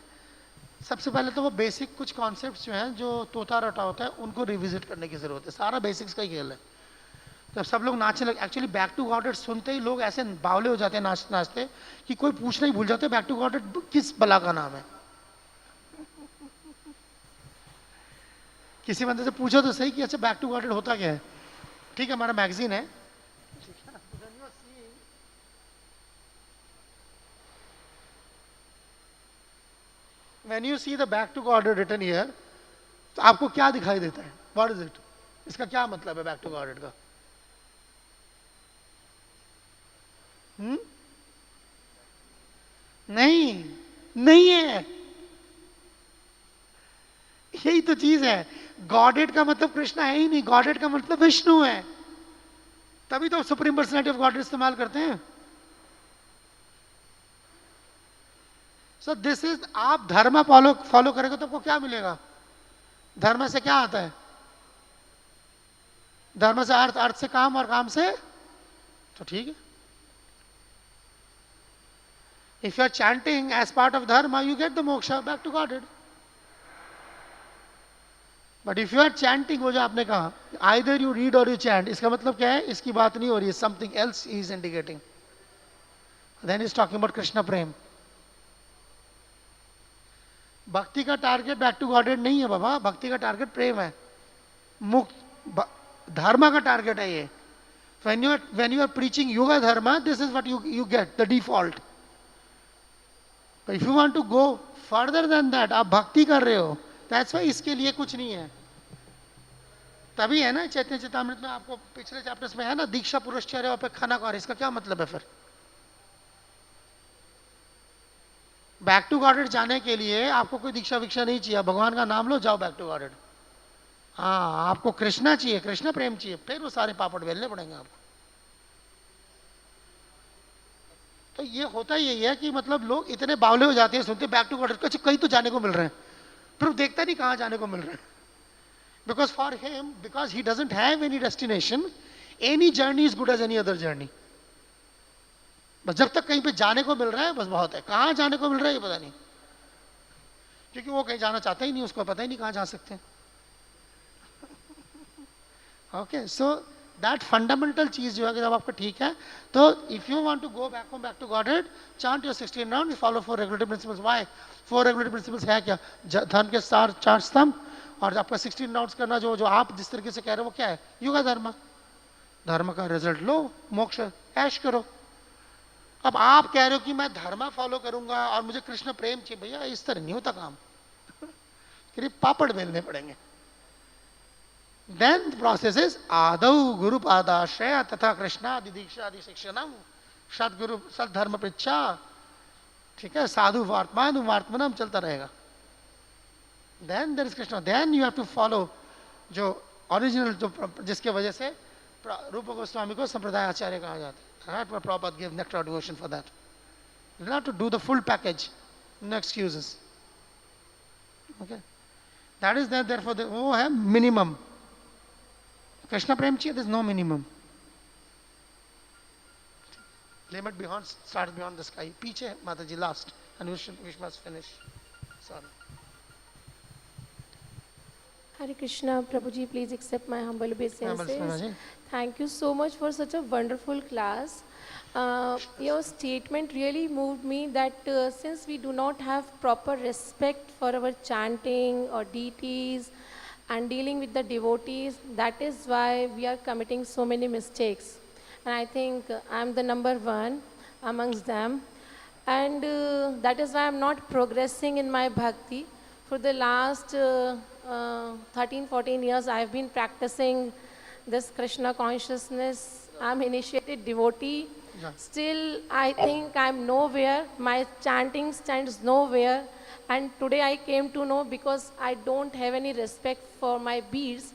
सबसे पहले तो वो बेसिक कुछ कॉन्सेप्ट्स जो हैं जो तोता रटा होता है उनको रिविजिट करने की जरूरत है. सारा बेसिक्स का ही खेल है. जब सब लोग नाचने लगे, एक्चुअली बैक टू गॉडेड सुनते ही लोग ऐसे बावले हो जाते हैं नाचते नाचते कि कोई पूछना ही भूल जाते हैं बैक टू गॉडेड किस बला का नाम है. किसी बंदे से पूछो तो सही कि अच्छा बैक टू गॉडेड होता क्या है. ठीक है, हमारा मैगजीन है. When you see the back to Godhead written here, तो आपको क्या दिखाई देता है? What is it? इसका क्या मतलब है back to Godhead का? नहीं, नहीं है. यही तो चीज है. गॉडेड का मतलब कृष्ण है ही नहीं. गॉडेड का मतलब विष्णु है. तभी तो सुप्रीम पर्सनैलिटी ऑफ गॉड इस्तेमाल करते हैं. सो दिस इज, आप धर्म फॉलो करेंगे तो आपको क्या मिलेगा? धर्म से क्या आता है? धर्म से अर्थ, अर्थ से काम और काम से तो ठीक है. If you are chanting as part of dharma you get the moksha back to godhead. But if you are chanting, वो जो आपने कहा either you read or you chant, इसका मतलब क्या है? इसकी बात नहीं हो रही है. Something else is indicating. Then is talking about Krishna prema. भक्ति का टारगेट बैक टू गॉडेड नहीं है बाबा. भक्ति का टारगेट प्रेम है, मुक्त धर्म का टारगेट है ये. when you are preaching yoga dharma, this is what you get, the default. But if you want to go further than that, आप भक्ति कर रहे हो, that's why इसके लिए कुछ नहीं है. तभी है ना चैतन्य चेतामृत में आपको पिछले चैप्टर्स में है ना, दीक्षा पुरस्चर्य पे खाना कौर. इसका क्या मतलब है फिर? बैक टू गॉडेड जाने के लिए आपको कोई दीक्षा विक्षा नहीं चाहिए. भगवान का नाम लो, जाओ बैक टू गॉडेड. हाँ, आपको कृष्णा चाहिए, कृष्ण प्रेम चाहिए, फिर वो सारे पापड़ बेलने पड़ेंगे आपको. तो ये होता यही है कि मतलब लोग इतने बावले हो जाते हैं सुनते बैक टू गॉडेड, कुछ कहीं तो जाने को मिल रहे हैं, फिर देखता नहीं कहाँ जाने को मिल रहे हैं. Because for him, because he doesn't have any destination, any journey is good as any other journey. बस जब तक कहीं पे जाने को मिल रहा है बस बहुत है. कहाँ जाने को मिल रहा है ये पता नहीं, क्योंकि वो कहीं जाना चाहता ही नहीं, उसको पता ही नहीं कहाँ जा सकते हैं. ओके, सो दैट फंडामेंटल चीज जो है जब आपका ठीक है तो if you want to go back home, back to godhead, chant your 16 round, follow 4 regulatory principles. Why 4 regulatory principles है क्या? धर्म के 4 स्तंभ, और आपका 16 राउंड्स करना जो जो आप जिस तरीके से कह रहे हो वो क्या है? युगा धर्म. धर्म का रिजल्ट लो, मोक्ष ऐश करो. अब आप कह रहे हो कि मैं धर्म फॉलो करूंगा और मुझे कृष्ण प्रेम चाहिए. भैया इस तरह नहीं होता काम. फिर पापड़ बेलने पड़ेंगे. Then the process is आदौ गुरु पादाश्रय तथा कृष्णादि दीक्षादि शिक्षणम सदगुरु सद्धर्म पृच्छा. ठीक है, साधु वार्तमान वार्तमानम चलता रहेगा. Then there is Krishna. Then you have to follow जो ओरिजिनल जो जिसके वजह से रूप गोस्वामी को संप्रदाय आचार्य कहा जाता है. Right? But Prabhupada gave nectar devotion for that. You have to do the full package. No excuses. Okay. That is there. Therefore, वो है minimum. कृष्ण प्रेम चाहिए, there is no minimum. Limit beyond starts beyond the sky. पीछे माता जी last, and we must finish. Sorry. Hare Krishna, Prabhuji, please accept my humble obeisances. Thank you so much for such a wonderful class. Your statement really moved me that since we do not have proper respect for our chanting or deities and dealing with the devotees, that is why we are committing so many mistakes. And I think I'm the number one amongst them. And that is why I'm not progressing in my bhakti. For the last 13-14 years, I've been practicing this Krishna consciousness. I'm initiated devotee. Yeah. Still, I think I'm nowhere. My chanting stands nowhere. And today I came to know, because I don't have any respect for my beads.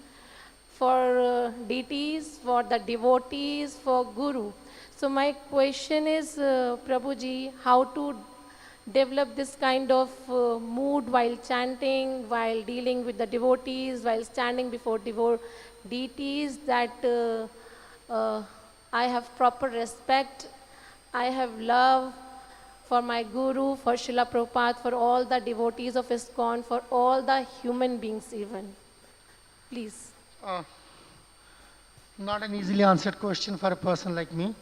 for deities, for the devotees, for Guru. So my question is, Prabhuji, how to develop this kind of mood while chanting, while dealing with the devotees, while standing before deities, that I have proper respect, I have love for my Guru, for Srila Prabhupada, for all the devotees of ISKCON, for all the human beings even. Please. Not an easily answered question for a person like me.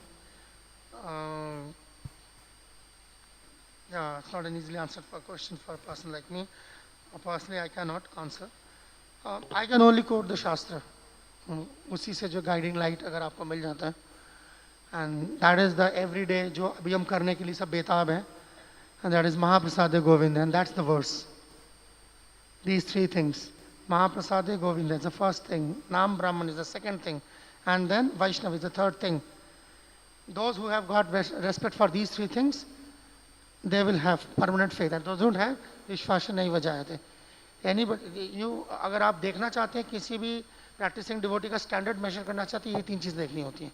Yeah, it's not an easily answered question for a person like me. Personally, I cannot answer. I can only quote the Shastra. उसी से जो guiding light अगर आपको मिल जाता है, and that is the everyday जो अभी हम करने के लिए सब बेताब है, and that is Mahaprasade Govinda, and that's the verse. These three things. Mahaprasade Govinda is the first thing, Nam Brahman is the second thing, and then Vaishnava is the third thing. Those who have got respect for these three things, they will have permanent faith, and those who don't have, विश्वास नहीं बजाते. Anybody, you अगर आप देखना चाहते हैं किसी भी practicing devotee का standard measure करना चाहते हैं, ये तीन चीज़ देखनी होती हैं.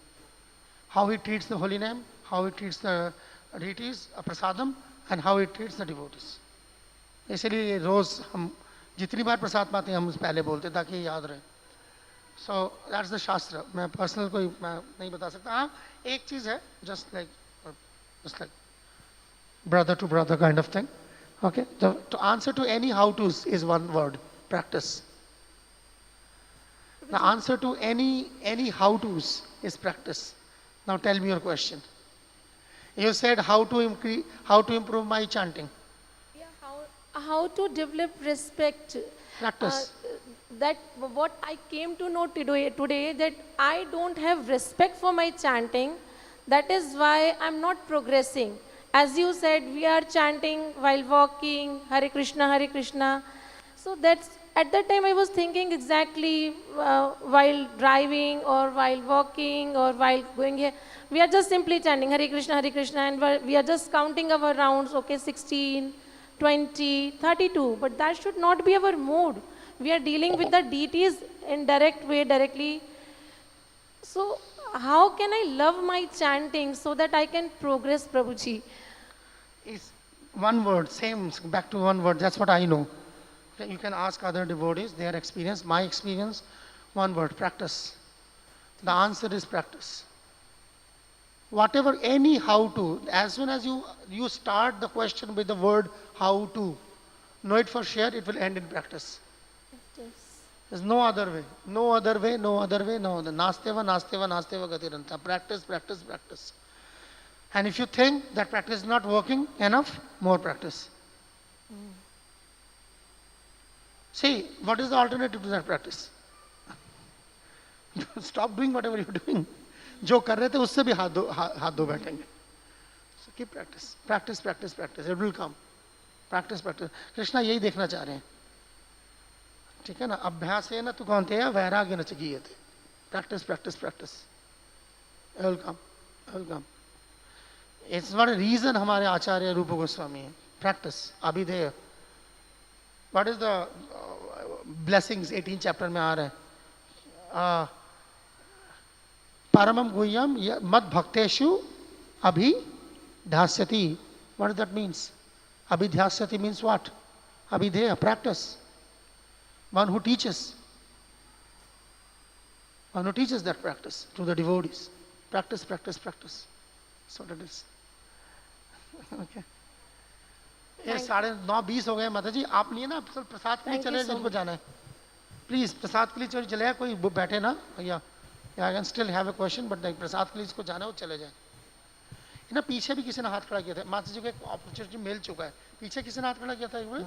How he treats the holy name, how he treats the deities, prasadam, and how he treats the devotees. इसलिए रोज हम जितनी बार प्रसाद पाते हैं हम उस पहले बोलते हैं ताकि याद रहे. So that's the Shastra. मैं personal कोई मैं नहीं बता सकता. हाँ, एक चीज़ है, just like brother to brother kind of thing. Okay, to answer to any how-tos is one word: practice. The answer to any how-tos is practice. Now tell me your question. You said how to improve my chanting. Yeah, how to develop respect. Practice. That what I came to know today that I don't have respect for my chanting. That is why I'm not progressing. As you said, we are chanting while walking, Hare Krishna, Hare Krishna. So that's, at that time I was thinking exactly while driving or while walking or while going here, we are just simply chanting Hare Krishna, and we are just counting our rounds, okay, 16, 20, 32. But that should not be our mood. We are dealing with the deities in direct way, directly. So how can I love my chanting so that I can progress, Prabhuji? Is one word, same, back to one word, that's what I know. You can ask other devotees, their experience, my experience, one word: practice. The answer is practice. Whatever, any how to, as soon as you start the question with the word how to, know it for sure, it will end in practice. Yes. There's no other way. No other way, no other way, no other. Nasteva, nasteva, nasteva gatiranta. Practice, practice, practice. And if you think that practice is not working enough, more practice. See, what is the alternative to that practice? Stop doing whatever you're doing. जो कर रहे थे उससे भी हाथ धो बैठेंगे. So keep practice. Practice, practice, practice. It will come. Practice, practice. Krishna यही देखना चाह रहे हैं. ठीक है ना? अभ्यास है ना तू कौन थे या वैराग्य न चाहिए थे. Practice, practice, practice. It will come. It will come. It's not a reason हमारे आचार्य रूप गोस्वामी है. Practice. अभिधेय. What is the blessings 18th chapter में आ रहा है? Paramam guhyam mad bhakteshu abhidhasyati. What does that mean? Abhidhasyati means what? Abhideya, practice. One who teaches. One who teaches that practice to the devotees. Practice, practice, practice. That's what it is. Okay. ये 9:30 हो गए माता जी. आप नहीं ना प्रसाद के लिए चले जिनको जाना है. प्लीज प्रसाद के लिए चले जाए. कोई बैठे ना भैया. I can still have a question, but like प्रसाद के लिए जिसको जाना है वो चले जाए. ना पीछे भी किसी ने हाथ खड़ा किया था. माता जी को एक अपॉर्चुनिटी मिल चुका है. पीछे किसी ने हाथ खड़ा किया था एक बार.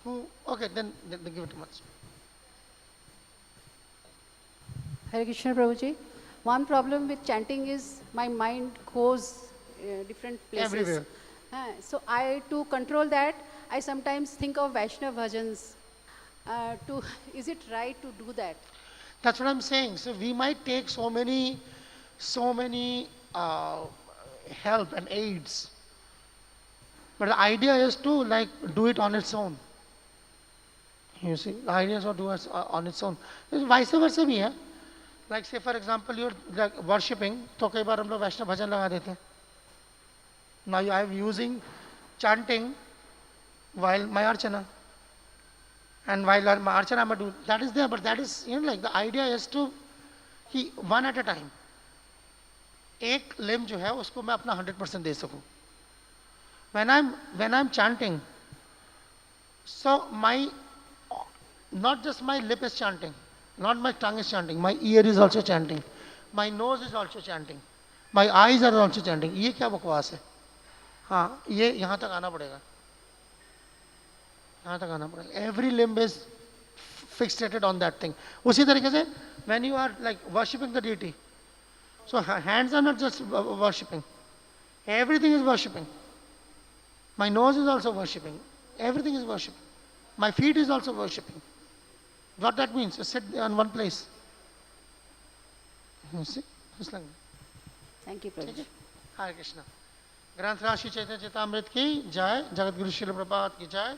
Who? Okay, then give it to Mataji. Hare Krishna Prabhuji. One problem with chanting is my mind goes different places. Everywhere. So to control that, I sometimes think of Vaishnava bhajans. Is it right to do that? That's what I'm saying. So we might take so many help and aids, but the idea is to like do it on its own. You see, the idea is not do us on its own. Vice versa भी है. Like say for example, you're like worshipping, तो कई बार हम लोग वैष्णव भजन लगा देते हैं. Now I am using chanting while my archana. And while my archana I'm do that is there, but that is, you know, like the idea is to कि one at a time. एक limb जो है उसको मैं अपना 100% दे सकूं. When I'm chanting, so my not just my lip is chanting, not my tongue is chanting, my ear is also chanting, my nose is also chanting, my eyes are also chanting. ये क्या बकवास है? हाँ, ये यहाँ तक आना पड़ेगा, यहाँ तक आना पड़ेगा. Every limb is fixated on that thing. उसी तरीके से when you are like worshipping the deity, so hands are not just worshipping, everything is worshipping. My nose is also worshipping, everything is worshipping. My feet is also worshipping. What that means, you sit on one place. You see, just like that. Thank you, Prabhu. Hare Krishna. ग्रंथ राशि चैतन्य चेतामृत की जय, जगत गुरु श्रील प्रभुपाद की जय,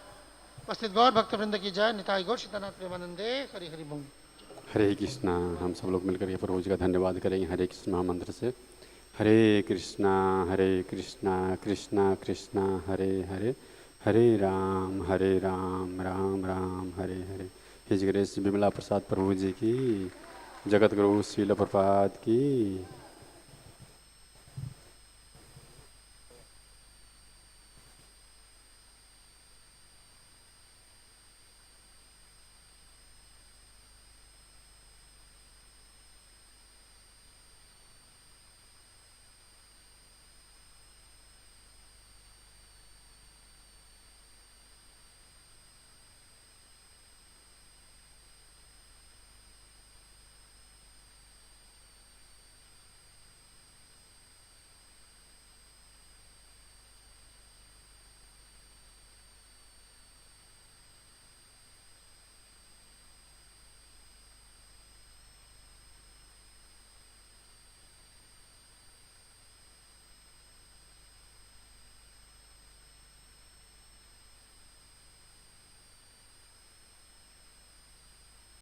उपस्थित गौर भक्त वृंद की जय, निताई गौर सीतानाथ प्रेमानंदे, हरि हरि बोल. हरे कृष्णा. हम सब लोग मिलकर के प्रभु जी का धन्यवाद करेंगे हरे कृष्ण महामंत्र से. हरे कृष्णा कृष्णा कृष्णा हरे हरे, हरे राम राम राम हरे हरे. हिज ग्रेस विमला प्रसाद प्रभु जी की, जगत गुरु श्रील प्रभुपाद की.